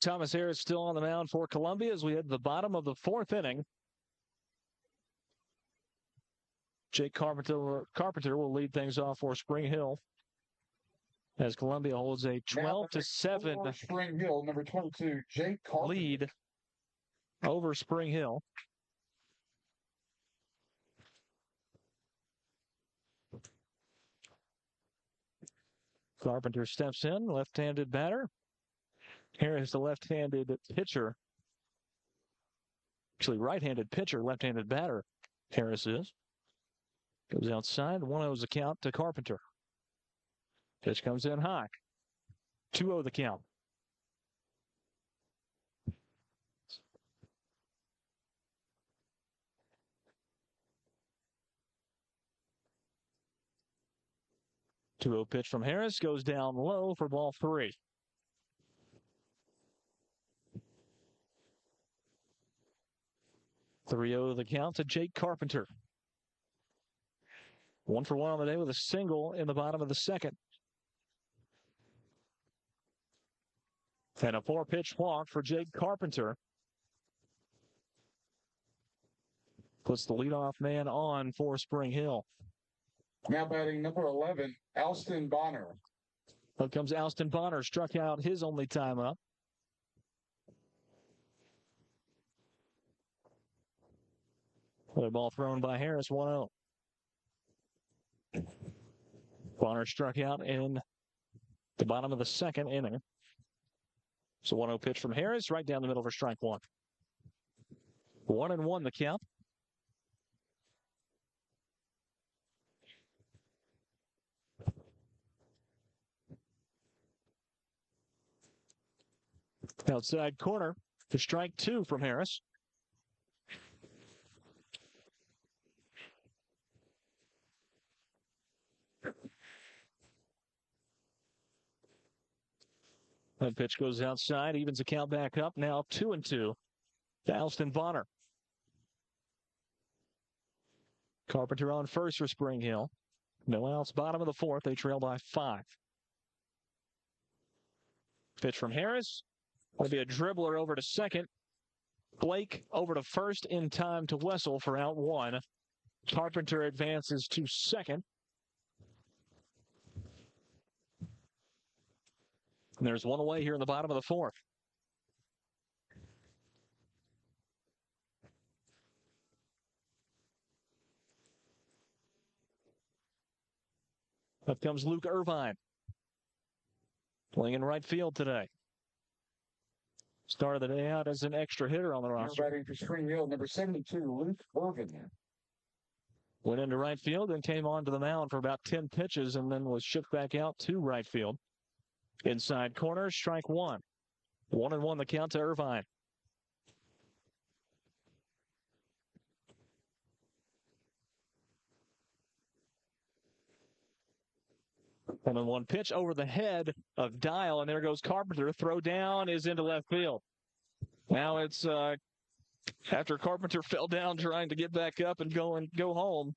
Thomas Harris still on the mound for Columbia as we hit the bottom of the 4th inning. Jake Carpenter will lead things off for Spring Hill as Columbia holds a 12-7 Spring Hill, number 22, Jake Carpenter. lead over Spring Hill. Carpenter steps in, left-handed batter. Harris, the left-handed pitcher. Actually, right-handed pitcher, left-handed batter. Harris is. Goes outside. 1-0 is the count to Carpenter. Pitch comes in high. 2-0 the count. Two-0 pitch from Harris goes down low for ball 3. Three-0 the count to Jake Carpenter. 1 for 1 on the day with a single in the bottom of the 2nd. And a 4-pitch walk for Jake Carpenter. Puts the leadoff man on for Spring Hill. Now batting number 11, Alston Bonner. Up comes Alston Bonner, struck out his only time up. Another ball thrown by Harris, 1-0. Bonner struck out in the bottom of the 2nd inning. So 1-0 pitch from Harris, right down the middle for strike 1. 1-1 the count. Outside corner to strike 2 from Harris. That pitch goes outside, evens the count back up. Now 2-2 to Alston Bonner. Carpenter on first for Spring Hill. No outs, bottom of the 4th. They trail by 5. Pitch from Harris. It'll be a dribbler over to second. Blake over to first in time to Wessel for out one. Carpenter advances to second. And there's one away here in the bottom of the fourth. Up comes Luke Irvine. Playing in right field today. Started the day out as an extra hitter on the roster. Batting for Spring Hill, number 72, Luke Irvine. Went into right field and came onto the mound for about 10 pitches and then was shipped back out to right field. Inside corner, strike one. 1-1 the count to Irvine. And then one pitch over the head of Dial, and there goes Carpenter. Throw down is into left field. Now it's after Carpenter fell down trying to get back up and go home.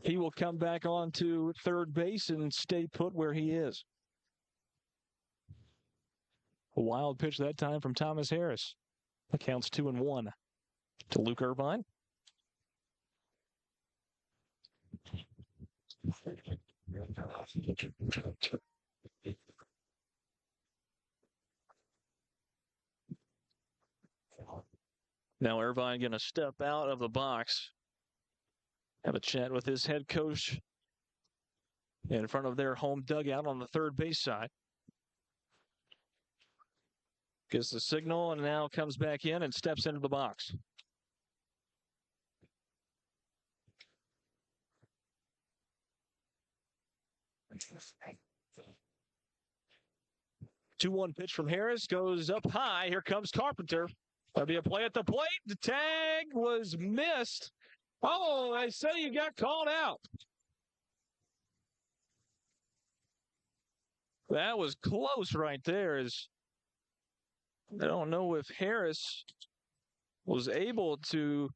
He will come back on to third base and stay put where he is. A wild pitch that time from Thomas Harris. The count's 2-1 to Luke Irvine. Now Irvine going to step out of the box, have a chat with his head coach in front of their home dugout on the third base side. Gets the signal and now comes back in and steps into the box. Two-one pitch from Harris goes up high. Here comes Carpenter. There'll be a play at the plate. The tag was missed. Oh, they say you got called out. That was close right there. I don't know if Harris was able to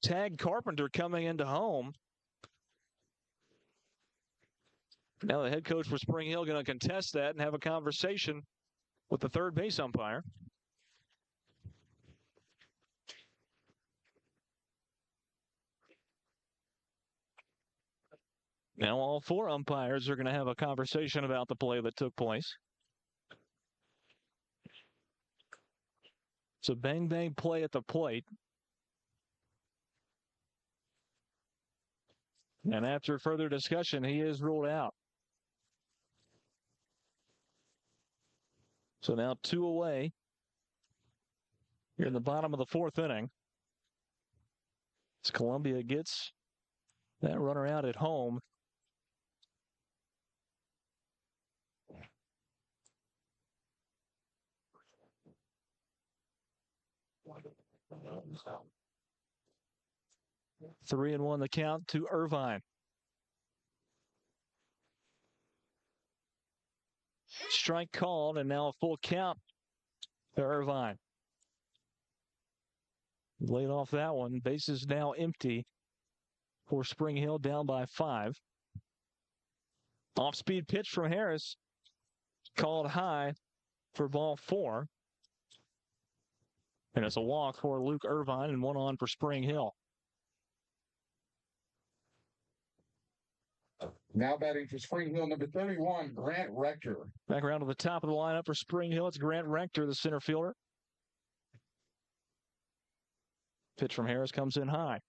tag Carpenter coming into home. Now the head coach for Spring Hill going to contest that and have a conversation with the third base umpire. Now all four umpires are going to have a conversation about the play that took place. It's a bang-bang play at the plate. And after further discussion, he is ruled out. So now two away here in the bottom of the fourth inning. As Columbia gets that runner out at home. Three and one the count to Irvine. Strike called, and now a full count to Irvine. Laid off that one. Bases now empty for Spring Hill, down by 5. Off-speed pitch from Harris. Called high for ball 4. And it's a walk for Luke Irvine and one on for Spring Hill. Now batting for Spring Hill, number 31, Grant Rector. Back around to the top of the lineup for Spring Hill. It's Grant Rector, the center fielder. Pitch from Harris comes in high.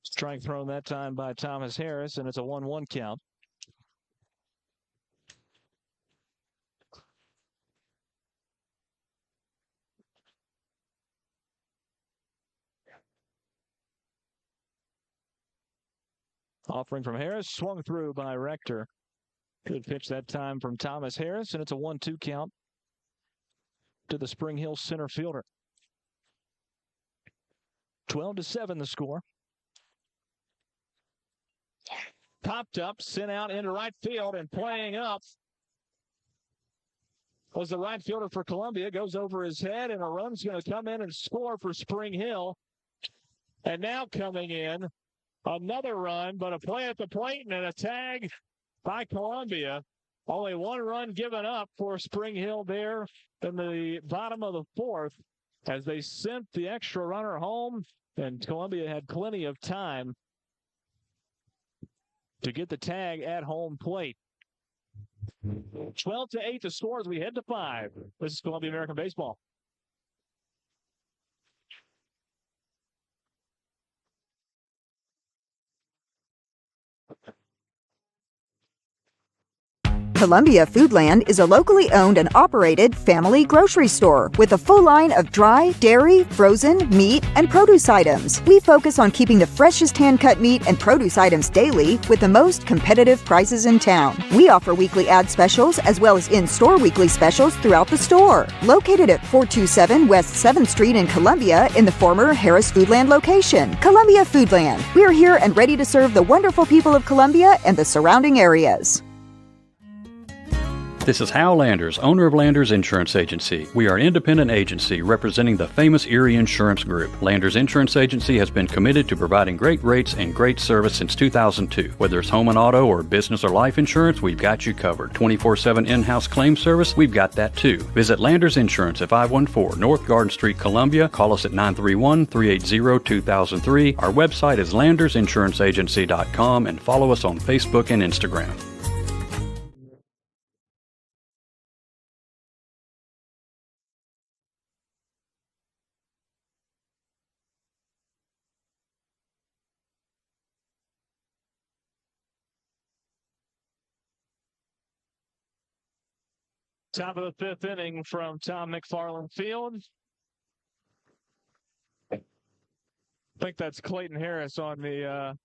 Strike thrown that time by Thomas Harris, and it's a 1-1 count. Offering from Harris, swung through by Rector. Good pitch that time from Thomas Harris, and it's a 1-2 count to the Spring Hill center fielder. 12-7 the score. Popped up, sent out into right field, and playing up was the right fielder for Columbia. Goes over his head, and a run's going to come in and score for Spring Hill. And now coming in, another run, but a play at the plate and a tag by Columbia. Only one run given up for Spring Hill there in the bottom of the fourth as they sent the extra runner home, and Columbia had plenty of time to get the tag at home plate. 12-8 the score as we head to 5. This is Columbia American Baseball. Columbia Foodland is a locally owned and operated family grocery store with a full line of dry, dairy, frozen, meat, and produce items. We focus on keeping the freshest hand-cut meat and produce items daily with the most competitive prices in town. We offer weekly ad specials as well as in-store weekly specials throughout the store. Located at 427 West 7th Street in Columbia in the former Harris Foodland location. Columbia Foodland. We're here and ready to serve the wonderful people of Columbia and the surrounding areas. This is Hal Landers, owner of Landers Insurance Agency. We are an independent agency representing the famous Erie Insurance Group. Landers Insurance Agency has been committed to providing great rates and great service since 2002. Whether it's home and auto or business or life insurance, we've got you covered. 24/7 in-house claim service, we've got that too. Visit Landers Insurance at 514 North Garden Street, Columbia. Call us at 931-380-2003. Our website is landersinsuranceagency.com and follow us on Facebook and Instagram. Top of the fifth inning from Tom McFarland Field. I think that's Clayton Harris on the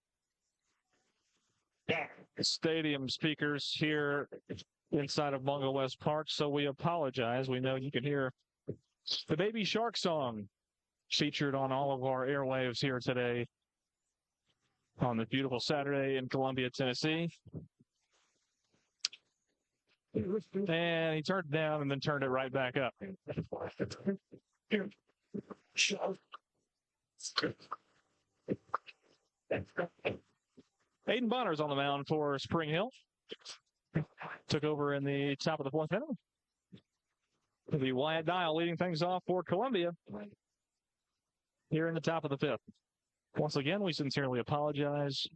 stadium speakers here inside of Mungo West Park, so we apologize. We know you can hear the Baby Shark song featured on all of our airwaves here today on this beautiful Saturday in Columbia, Tennessee. And he turned it down and then turned it right back up. Aiden Bonner's on the mound for Spring Hill. Took over in the top of the fourth inning. The Wyatt Dial leading things off for Columbia here in the top of the fifth. Once again, we sincerely apologize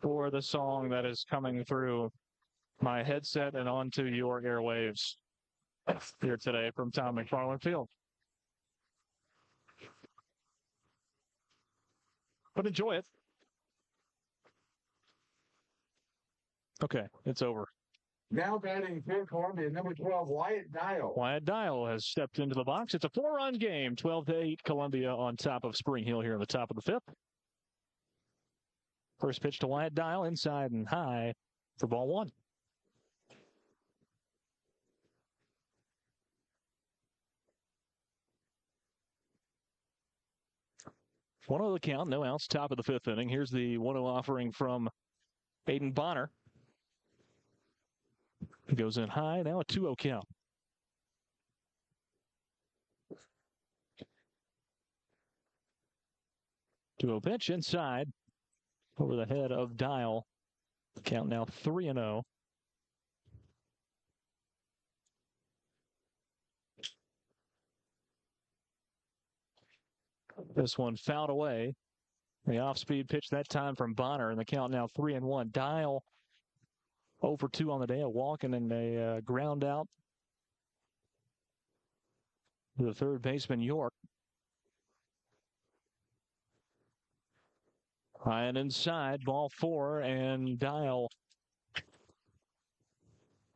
for the song that is coming through my headset and onto your airwaves here today from Tom McFarland Field. But enjoy it. Okay, it's over. Now batting for Columbia, number 12, Wyatt Dial. Wyatt Dial has stepped into the box. It's a 4-run game, 12-8, Columbia on top of Spring Hill here in the top of the fifth. First pitch to Wyatt Dial, inside and high for ball one. One of the count, no outs, top of the fifth inning. Here's the 1-0 offering from Aiden Bonner. He goes in high, now a 2-0 count. Two-0 pitch inside over the head of Dial. The count now 3-0. This one fouled away. The off-speed pitch that time from Bonner, and the count now 3-1. Dial 0 for 2 on the day, a walk and then a ground out to the third baseman, York. High and inside, ball 4, and Dial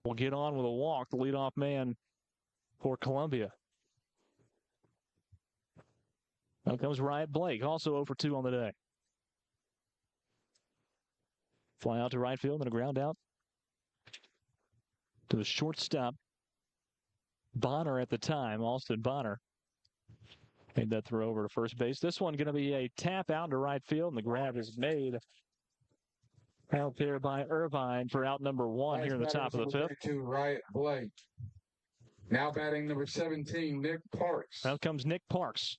will get on with a walk, the leadoff man for Columbia. Now comes Riot Blake, also 0 for 2 on the day. Fly out to right field and a ground out to the shortstop. Bonner at the time, Austin Bonner, made that throw over to first base. This one going to be a tap out to right field, and the grab is made out there by Irvine for out number 1 here in the top of the fifth. To Riot Blake. Now batting number 17, Nick Parks. Out comes Nick Parks.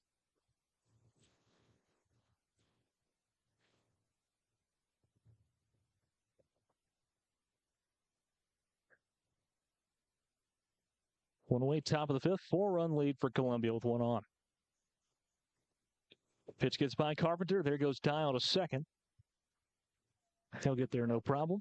One away, top of the fifth, 4-run lead for Columbia with one on. Pitch gets by Carpenter. There goes Dial to second. He'll get there no problem.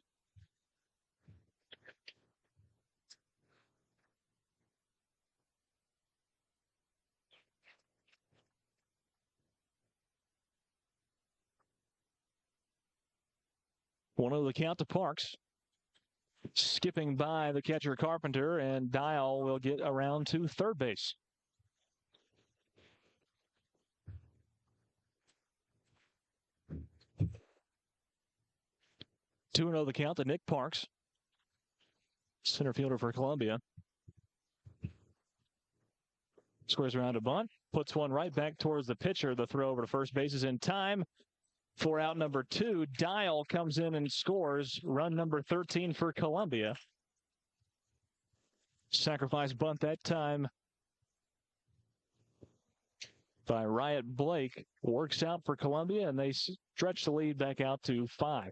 One of the count to Parks. Skipping by the catcher Carpenter, and Dial will get around to third base. Two and 0 the count to Nick Parks, center fielder for Columbia. Squares around a bunt, puts one right back towards the pitcher. The throw over to first base is in time for out number 2. Dial comes in and scores run number 13 for Columbia. Sacrifice bunt that time by Riot Blake. Works out for Columbia, and they stretch the lead back out to 5.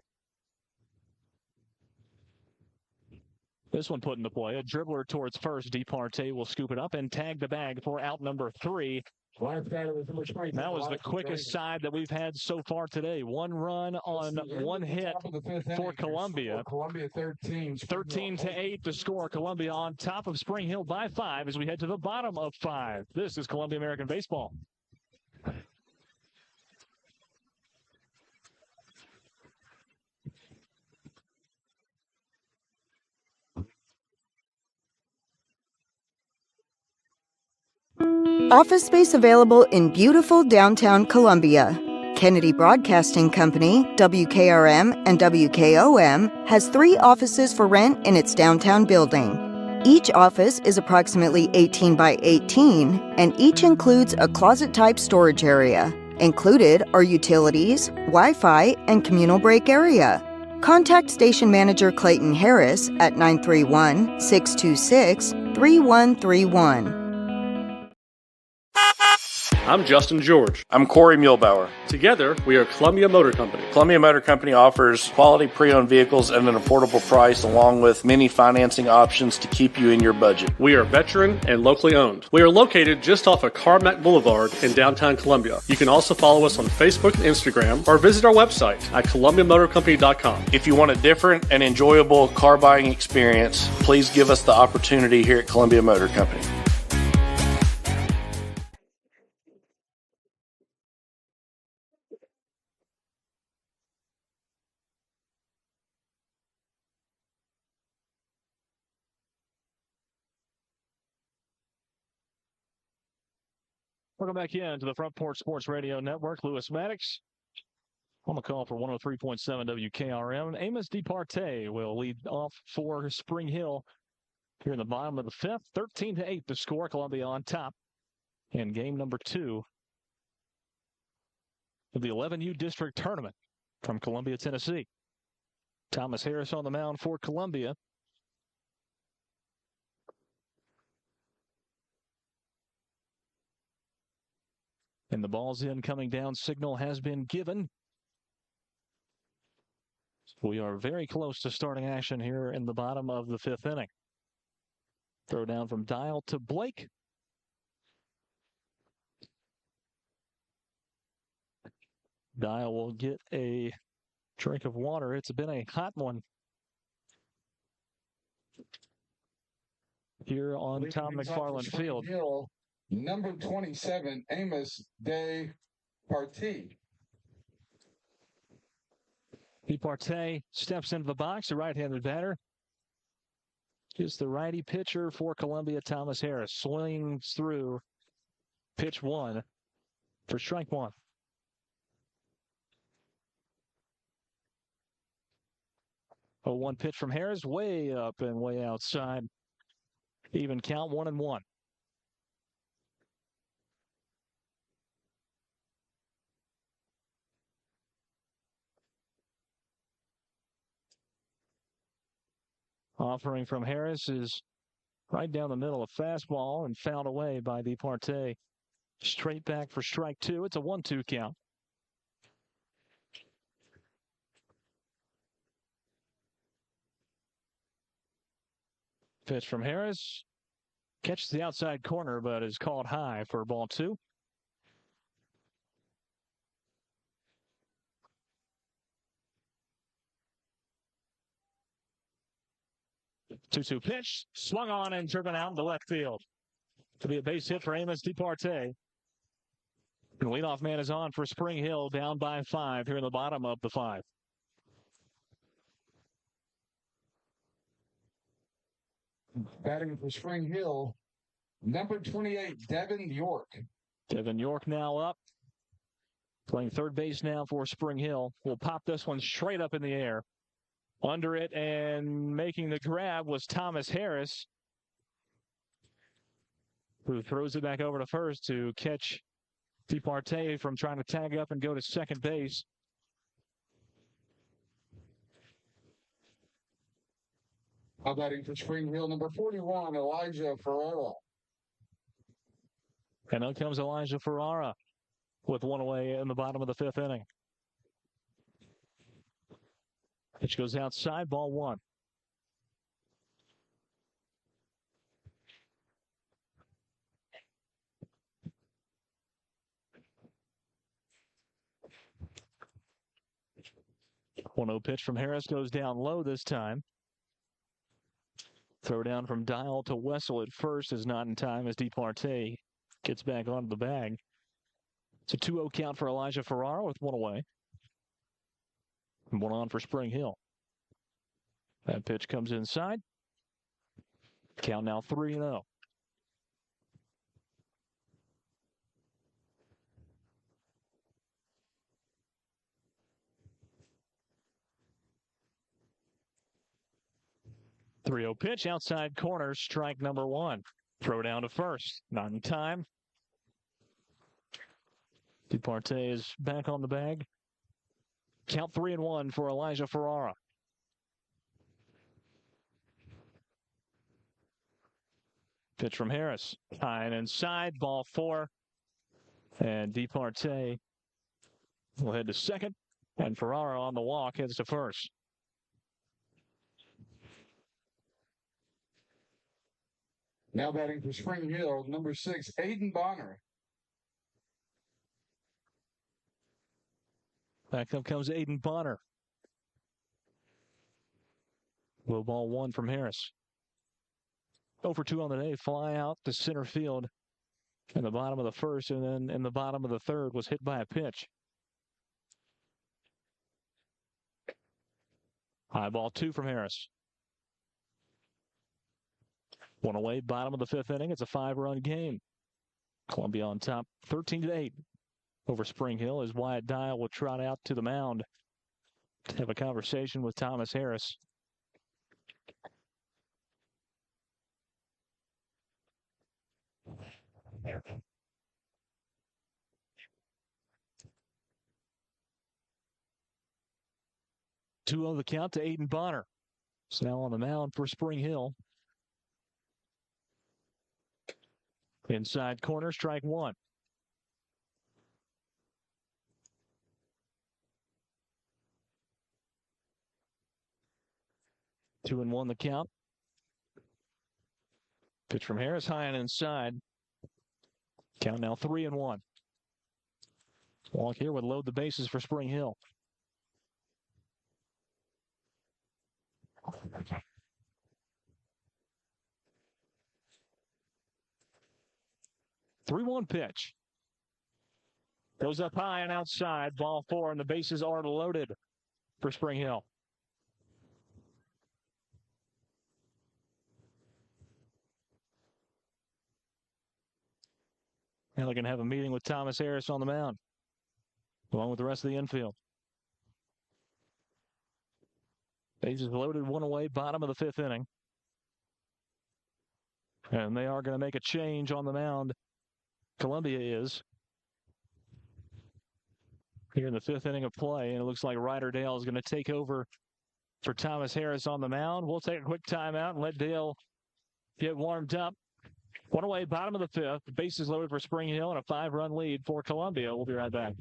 This one put into play. A dribbler towards first. DeParte will scoop it up and tag the bag for out number 3. That was the quickest side that we've had so far today. One run on one hit for Columbia. 13-8 to score. Columbia on top of Spring Hill by 5 as we head to the bottom of 5. This is Columbia American Baseball. Office space available in beautiful downtown Columbia. Kennedy Broadcasting Company, WKRM, and WKOM has 3 offices for rent in its downtown building. Each office is approximately 18 by 18, and each includes a closet-type storage area. Included are utilities, Wi-Fi, and communal break area. Contact Station Manager Clayton Harris at 931-626-3131. I'm Justin George. I'm Corey Muehlbauer. Together, we are Columbia Motor Company. Columbia Motor Company offers quality pre-owned vehicles at an affordable price, along with many financing options to keep you in your budget. We are veteran and locally owned. We are located just off of Carmack Boulevard in downtown Columbia. You can also follow us on Facebook and Instagram, or visit our website at columbiamotorcompany.com. If you want a different and enjoyable car buying experience, please give us the opportunity here at Columbia Motor Company. Welcome back in to the Front Porch Sports Radio Network. Lewis Maddox on the call for 103.7 WKRM. Amos DeParte will lead off for Spring Hill here in the bottom of the 5th. 13-8 to score. Columbia on top in game number 2 of the 11U District Tournament from Columbia, Tennessee. Thomas Harris on the mound for Columbia. And the ball's in, coming down. Signal has been given. We are very close to starting action here in the bottom of the 5th inning. Throw down from Dial to Blake. Dial will get a drink of water. It's been a hot one here on Tom McFarland Field. Number 27, Amos DeParte. DeParte steps into the box, a right-handed batter. Is the righty pitcher for Columbia, Thomas Harris. Swings through pitch 1 for strike 1. A 1 pitch from Harris, way up and way outside. Even count, 1-1. Offering from Harris is Right down the middle, a fastball and fouled away by DeParte. Straight back for strike two. It's a 1-2 count. Pitch from Harris. Catches the outside corner, but is called high for ball two. 2-2 pitch. Swung on and driven out into left field. To be a base hit for Amos DeParte. The leadoff man is on for Spring Hill, down by 5 here in the bottom of the 5. Batting for Spring Hill, number 28, Devin York. Devin York now up. Playing third base now for Spring Hill. Will pop this one straight up in the air. Under it and making the grab was Thomas Harris, who throws it back over to first to catch DeParte from trying to tag up and go to second base. Batting for Spring Hill, number 41, Elijah Ferrara. And out comes Elijah Ferrara with one away in the bottom of the 5th inning. Pitch goes outside, ball 1. One-0 pitch from Harris goes down low this time. Throw down from Dial to Wessel at first is not in time as DeParte gets back onto the bag. It's a 2-0 count for Elijah Ferrara with one away. And one on for Spring Hill. That pitch comes inside. Count now 3-0. Three-zero pitch outside corner, strike number 1. Throw down to first, not in time. DeParte is back on the bag. Count 3-1 for Elijah Ferrara. Pitch from Harris, high and inside, ball 4. And DeParte will head to second, and Ferrara on the walk heads to first. Now batting for Spring Hill, number 6, Aiden Bonner. Back up comes Aiden Bonner. Low ball 1 from Harris. 0 for 2 on the day. Fly out to center field in the bottom of the 1st, and then in the bottom of the 3rd was hit by a pitch. High ball 2 from Harris. One away, bottom of the 5th inning. It's a 5-run game. Columbia on top, 13-8 over Spring Hill as Wyatt Dial will trot out to the mound to have a conversation with Thomas Harris. Two on the count to Aiden Bonner. It's now on the mound for Spring Hill. Inside corner, strike 1. Two and 1 the count. Pitch from Harris, high and inside. Count now 3-1. Walk here would load the bases for Spring Hill. Three-one pitch. Goes up high and outside. Ball 4, and the bases are loaded for Spring Hill. Now they're going to have a meeting with Thomas Harris on the mound, along with the rest of the infield. Bases loaded, one away, bottom of the 5th inning. And they are going to make a change on the mound. Columbia is. Here in the 5th inning of play, and it looks like Ryder Dale is going to take over for Thomas Harris on the mound. We'll take a quick timeout and let Dale get warmed up. One away, bottom of the fifth. The bases loaded for Spring Hill and a 5-run lead for Columbia. We'll be right back.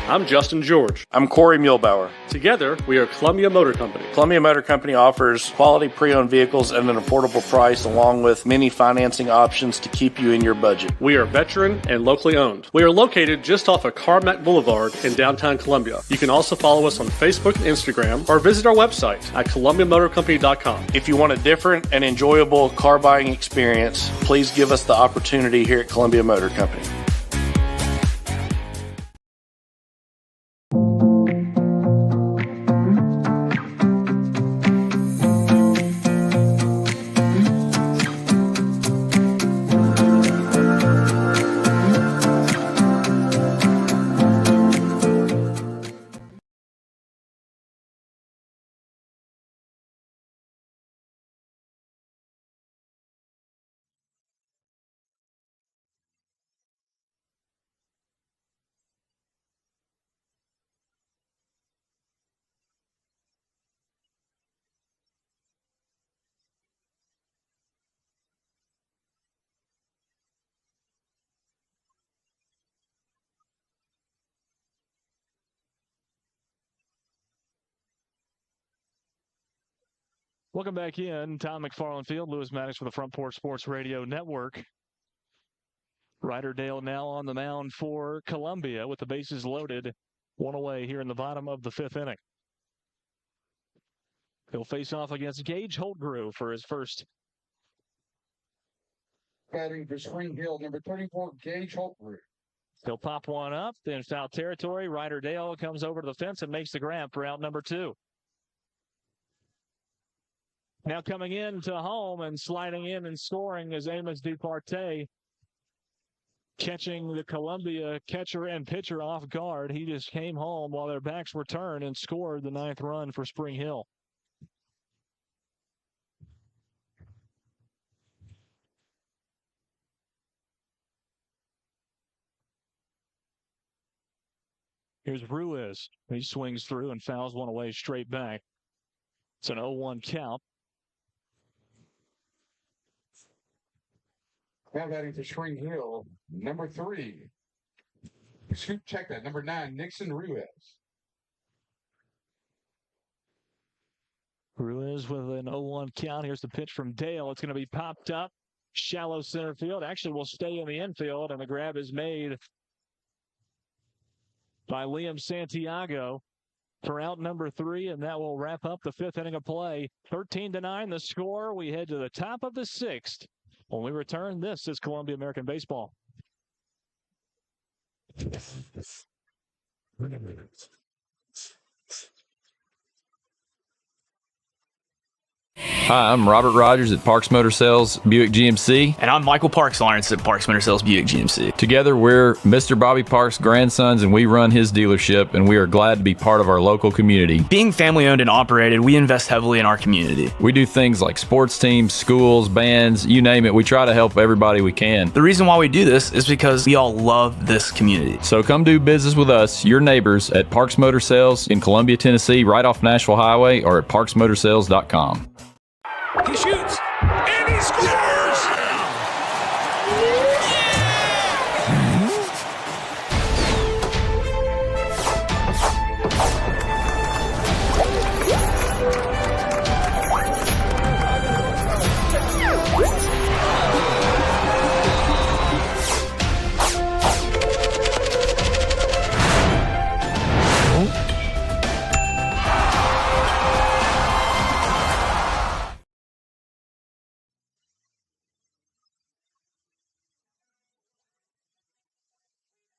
I'm Justin George. I'm Corey Muehlbauer. Together, we are Columbia Motor Company. Columbia Motor Company offers quality pre-owned vehicles at an affordable price along with many financing options to keep you in your budget. We are veteran and locally owned. We are located just off of Carmack Boulevard in downtown Columbia. You can also follow us on Facebook and Instagram or visit our website at columbiamotorcompany.com. If you want a different and enjoyable car buying experience, please give us the opportunity here at Columbia Motor Company. Welcome back in. Tom McFarland Field, Lewis Maddox for the Front Porch Sports Radio Network. Ryder Dale now on the mound for Columbia with the bases loaded. One away here in the bottom of the fifth inning. He'll face off against Gage Holtgrew for his first. Batting for Spring Hill, number 34, Gage Holtgrew. He'll pop one up, then foul territory. Ryder Dale comes over to the fence and makes the grab for out number 2. Now coming into home and sliding in and scoring is Amos Dupartey, catching the Columbia catcher and pitcher off guard. He just came home while their backs were turned and scored the 9th run for Spring Hill. Here's Ruiz. He swings through and fouls one away straight back. It's an 0-1 count. Now batting for Spring Hill, number 3. Check that, number 9, Nixon Ruiz. Ruiz with an 0-1 count. Here's the pitch from Dale. It's going to be popped up. Shallow center field. Actually will stay in the infield, and the grab is made by Liam Santiago for out number 3, and that will wrap up the 5th inning of play. 13-9 the score. We head to the top of the 6th. When we return, this is Columbia American Baseball. Hi, I'm Robert Rogers at Parks Motor Sales Buick GMC. And I'm Michael Parks Lawrence at Parks Motor Sales Buick GMC. Together, we're Mr. Bobby Parks' grandsons, and we run his dealership, and we are glad to be part of our local community. Being family owned and operated, we invest heavily in our community. We do things like sports teams, schools, bands, you name it. We try to help everybody we can. The reason why we do this is because we all love this community. So come do business with us, your neighbors, at Parks Motor Sales in Columbia, Tennessee, right off Nashville Highway, or at parksmotorsales.com. He shoots, and he scores!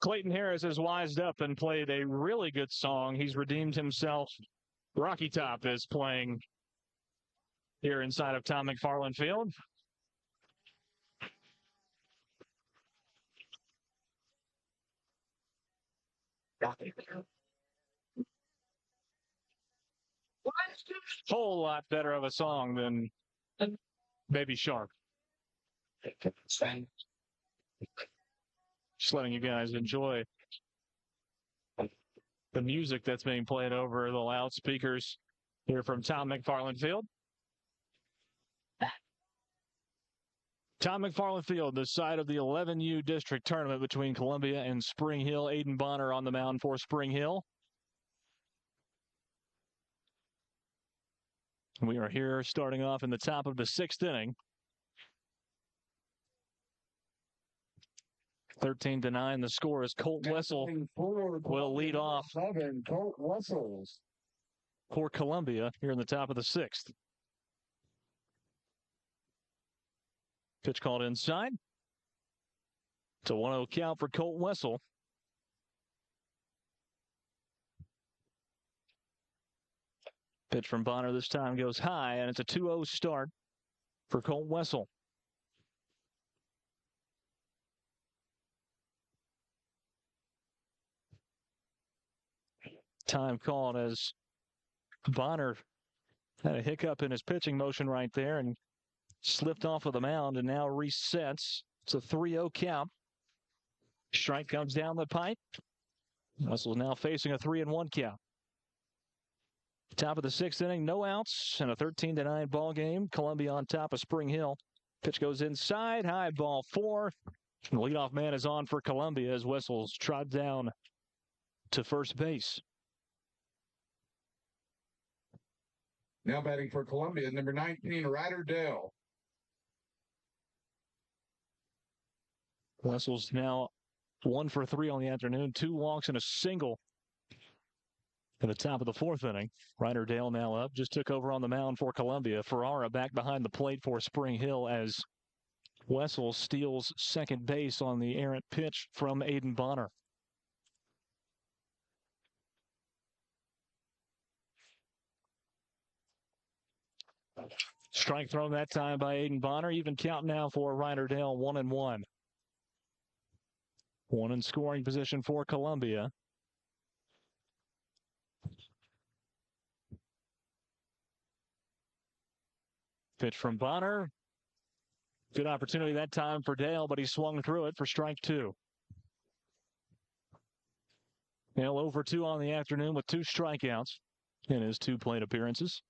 Clayton Harris has wised up and played a really good song. He's redeemed himself. Rocky Top is playing here inside of Tom McFarland Field. Whole lot better of a song than Baby Shark. Just letting you guys enjoy the music that's being played over the loudspeakers Here from Tom McFarland Field. Tom McFarland Field, the site of the 11U district tournament between Columbia and Spring Hill. Aiden Bonner on the mound for Spring Hill. We are here starting off in the top of the 6th inning. 13-9, the score is Colt Wessel will lead off for Columbia here in the top of the 6th. Pitch called inside. It's a 1-0 count for Colt Wessel. Pitch from Bonner this time goes high, and it's a 2-0 start for Colt Wessel. Time called as Bonner had a hiccup in his pitching motion right there and slipped off of the mound and now resets. It's a 3-0 count. Strike comes down the pipe. Wessel now facing a 3-1 count. Top of the 6th inning, no outs, and a 13-9 ball game. Columbia on top of Spring Hill. Pitch goes inside, high ball 4. The leadoff man is on for Columbia as Wessel's trotted down to first base. Now batting for Columbia, number 19, Ryder Dell. Wessel's now 1 for 3 on the afternoon, 2 walks and a single in the top of the 4th inning. Ryder Dale now up, just took over on the mound for Columbia. Ferrara back behind the plate for Spring Hill as Wessel steals second base on the errant pitch from Aiden Bonner. Strike thrown that time by Aiden Bonner. Even count now for Ryder Dale, 1-1. 1 in scoring position for Columbia. Pitch from Bonner. Good opportunity that time for Dale, but he swung through it for strike 2. Dale over 2 on the afternoon with 2 strikeouts in his 2 plate appearances.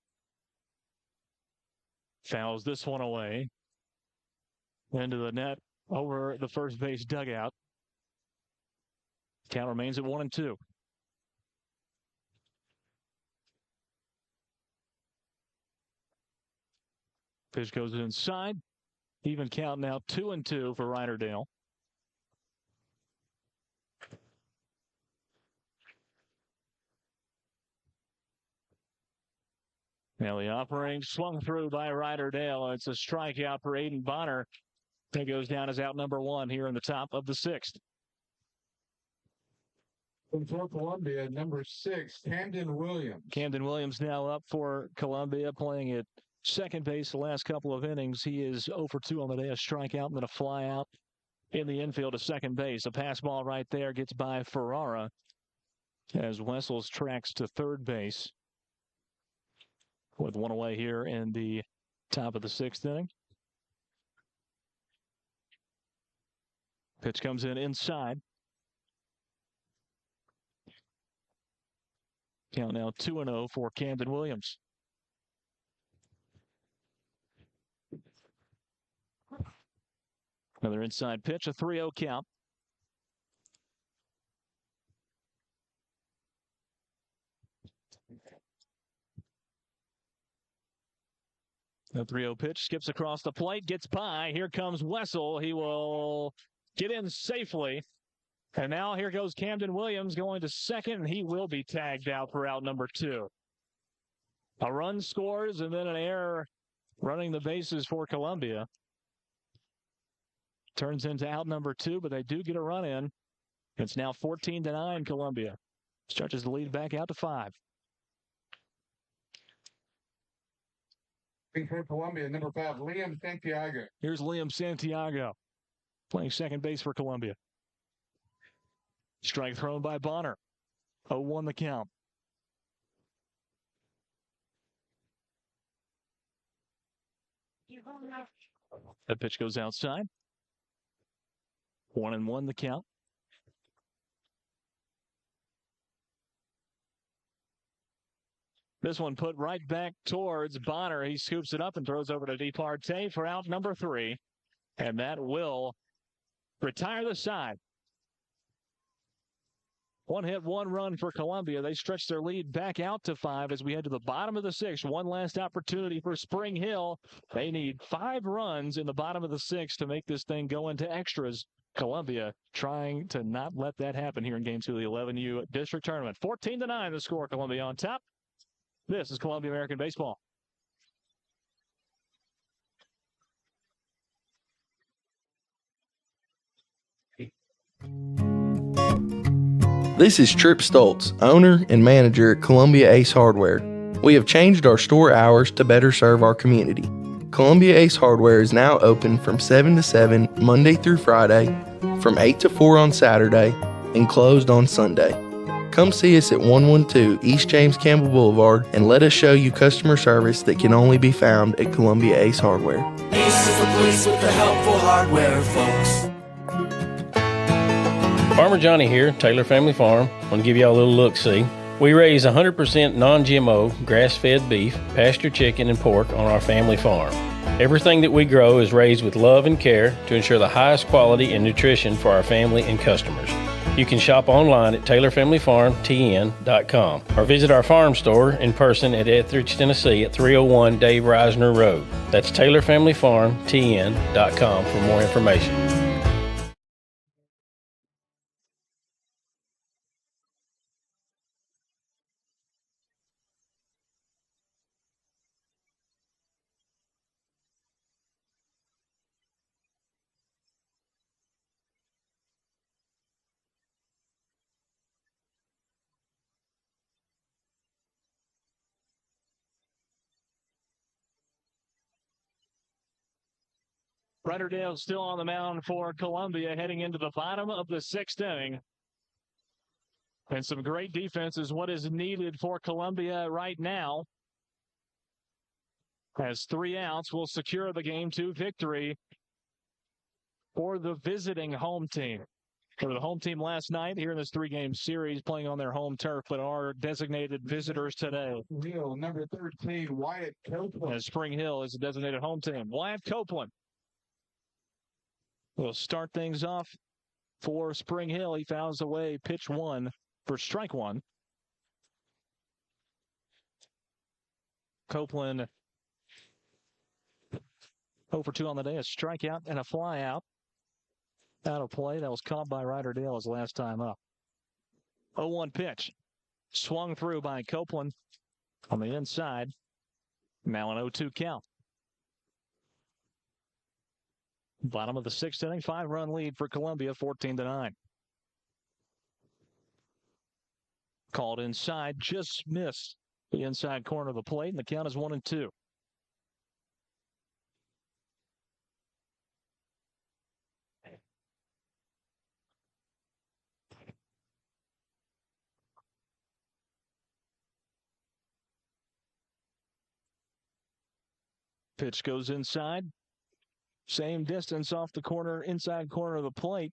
Fouls this one away. Into the net over the first base dugout. Count remains at 1-2. Pitch goes inside. Even count now 2-2 for Ryder Dale. Now the offering swung through by Ryder Dale. It's a strikeout for Aiden Bonner. That goes down as out number 1 here in the top of the 6th. For Columbia, number 6, Camden Williams. Camden Williams now up for Columbia, playing at second base the last couple of innings. He is 0 for 2 on the day, a strikeout and then a fly out in the infield to second base. A pass ball right there gets by Ferrara as Wessels tracks to third base with 1 away here in the top of the 6th inning. Pitch comes in inside. Count now 2-0 for Camden Williams. Another inside pitch, a 3-0 count. The 3-0 pitch skips across the plate, gets by. Here comes Wessel. He will get in safely. And now here goes Camden Williams going to second, and he will be tagged out for out number 2. A run scores, and then an error running the bases for Columbia. Turns into out number 2, but they do get a run in. It's now 14-9 Columbia. Stretches the lead back out to 5. For Columbia, number 5, Liam Santiago. Here's Liam Santiago playing second base for Columbia. Strike thrown by Bonner. 0-1 the count. That pitch goes outside. 1-1 the count. This one put right back towards Bonner. He scoops it up and throws over to DeParte for out number 3. And that will retire the side. 1 hit, 1 run for Columbia. They stretch their lead back out to 5 as we head to the bottom of the 6th. One last opportunity for Spring Hill. They need 5 runs in the bottom of the 6th to make this thing go into extras. Columbia trying to not let that happen here in Game 2 of the 11U District Tournament. 14-9 the score. Columbia on top. This is Columbia American Baseball. This is Trip Stoltz, owner and manager at Columbia Ace Hardware. We have changed our store hours to better serve our community. Columbia Ace Hardware is now open from 7 to 7 Monday through Friday, from 8 to 4 on Saturday, and closed on Sunday. Come see us at 112 East James Campbell Boulevard and let us show you customer service that can only be found at Columbia Ace Hardware. Ace is the place with the helpful hardware, folks. Farmer Johnny here, Taylor Family Farm. I want to give y'all a little look-see. We raise 100% non-GMO, grass-fed beef, pasture chicken, and pork on our family farm. Everything that we grow is raised with love and care to ensure the highest quality and nutrition for our family and customers. You can shop online at TaylorFamilyFarmTN.com or visit our farm store in person at Etheridge, Tennessee at 301 Dave Reisner Road. That's TaylorFamilyFarmTN.com for more information. Rutterdale still on the mound for Columbia heading into the bottom of the 6th inning. And some great defense is what is needed for Columbia right now. As 3 outs will secure the Game 2 victory for the visiting home team. For the home team last night here in this 3-game series playing on their home turf, but are designated visitors today. Hill, number 13, Wyatt Copeland. As Spring Hill is a designated home team. Wyatt Copeland will start things off for Spring Hill. He fouls away pitch 1 for strike 1. Copeland 0 for 2 on the day, a strikeout and a fly out. Out of play. That was caught by Ryderdale his last time up. 0-1 pitch. Swung through by Copeland on the inside. Now an 0-2 count. Bottom of the 6th inning, 5-run lead for Columbia, 14-9. Called inside, just missed the inside corner of the plate, and the count is 1-2. Pitch goes inside. Same distance off the corner, inside corner of the plate.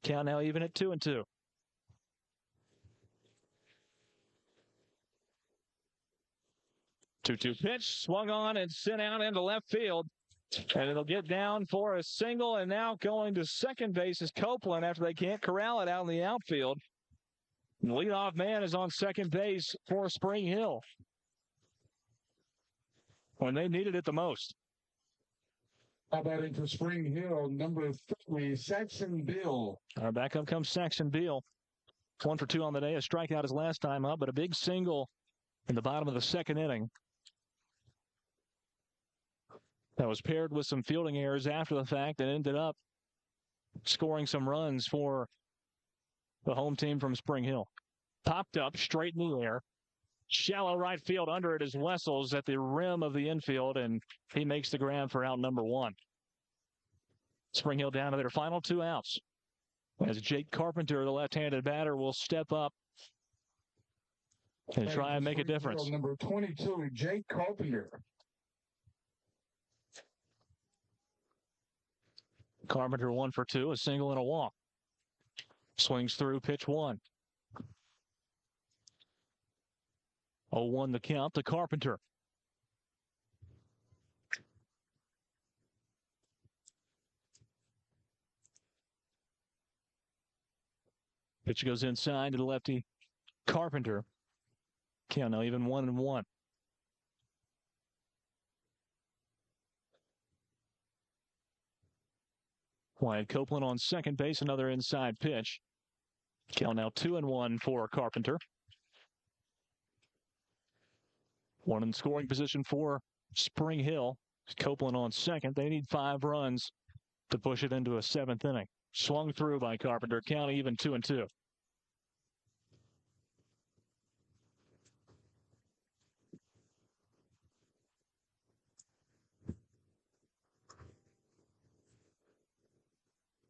Count now even at 2-2. Two-two pitch, swung on and sent out into left field. And it'll get down for a single, and now going to second base is Copeland after they can't corral it out in the outfield. The leadoff man is on second base for Spring Hill when they needed it the most. How about it for Spring Hill, number 3, Saxon Bill. Our backup comes Saxon Beal. 1 for 2 on the day. A strikeout his last time up, but a big single in the bottom of the 2nd inning. That was paired with some fielding errors after the fact and ended up scoring some runs for the home team from Spring Hill. Popped up straight in the air. Shallow right field. Under it is Wessels at the rim of the infield, and he makes the grab for out number 1. Spring Hill down to their final 2 outs. As Jake Carpenter, the left-handed batter, will step up and try and make a difference. Number 22, Jake Carpenter. Carpenter 1 for 2, a single and a walk. Swings through pitch 1. 0-1 the count to Carpenter. Pitch goes inside to the lefty. Carpenter. Count now even 1-1. Wyatt Copeland on second base, another inside pitch. Count now 2-1 for Carpenter. One in scoring position for Spring Hill. Copeland on second. They need 5 runs to push it into a 7th inning. Swung through by Carpenter. Count even 2-2.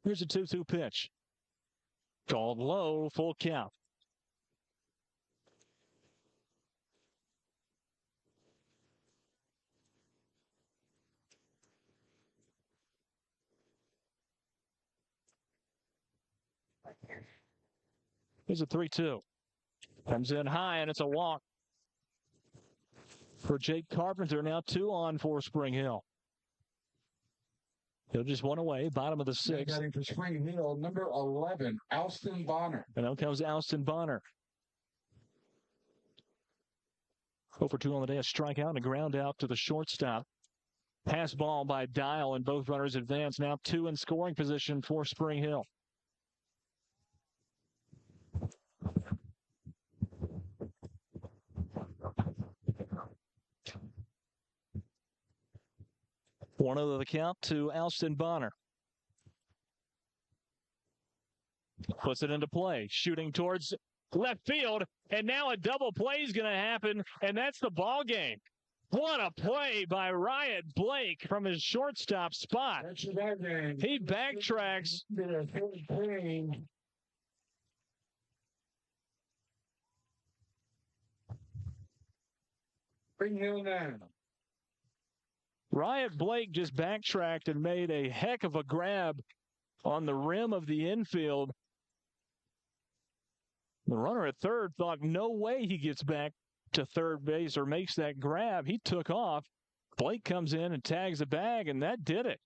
Here's a 2-2 pitch. Called low, full count. Here's a 3-2. Comes in high, and it's a walk for Jake Carpenter. Now 2 on for Spring Hill. He'll just 1 away, bottom of the 6th. Getting for Spring Hill, number 11, Alston Bonner. And out comes Alston Bonner. 0 for 2 on the day, a strikeout and a ground out to the shortstop. Pass ball by Dial, and both runners advance. Now 2 in scoring position for Spring Hill. One of the count to Alston Bonner. Puts it into play, shooting towards left field, and now a double play is going to happen, and that's the ball game. What a play by Riot Blake from his shortstop spot. He backtracks. Spring Hill now. Riot Blake just backtracked and made a heck of a grab on the rim of the infield. The runner at third thought no way he gets back to third base or makes that grab. He took off. Blake comes in and tags the bag, and that did it.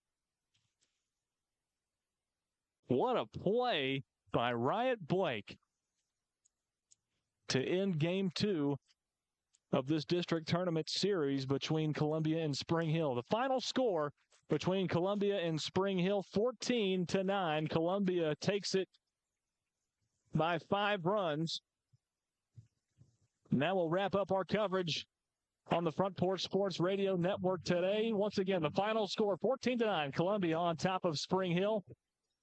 What a play by Riot Blake to end Game 2 of this district tournament series between Columbia and Spring Hill. The final score between Columbia and Spring Hill, 14-9. Columbia takes it by 5 runs. Now we'll wrap up our coverage on the Front Porch Sports Radio Network today. Once again, the final score, 14-9. Columbia on top of Spring Hill.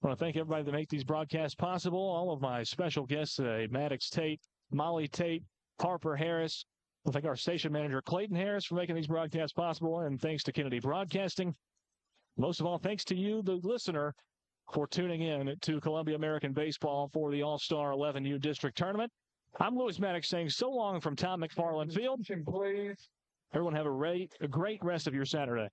I want to thank everybody that makes these broadcasts possible. All of my special guests today, Maddox Tate, Molly Tate, Harper Harris. I thank our station manager, Clayton Harris, for making these broadcasts possible, and thanks to Kennedy Broadcasting. Most of all, thanks to you, the listener, for tuning in to Columbia American Baseball for the All-Star 11U District Tournament. I'm Lewis Maddox saying so long from Tom McFarland Field. Everyone have a great rest of your Saturday.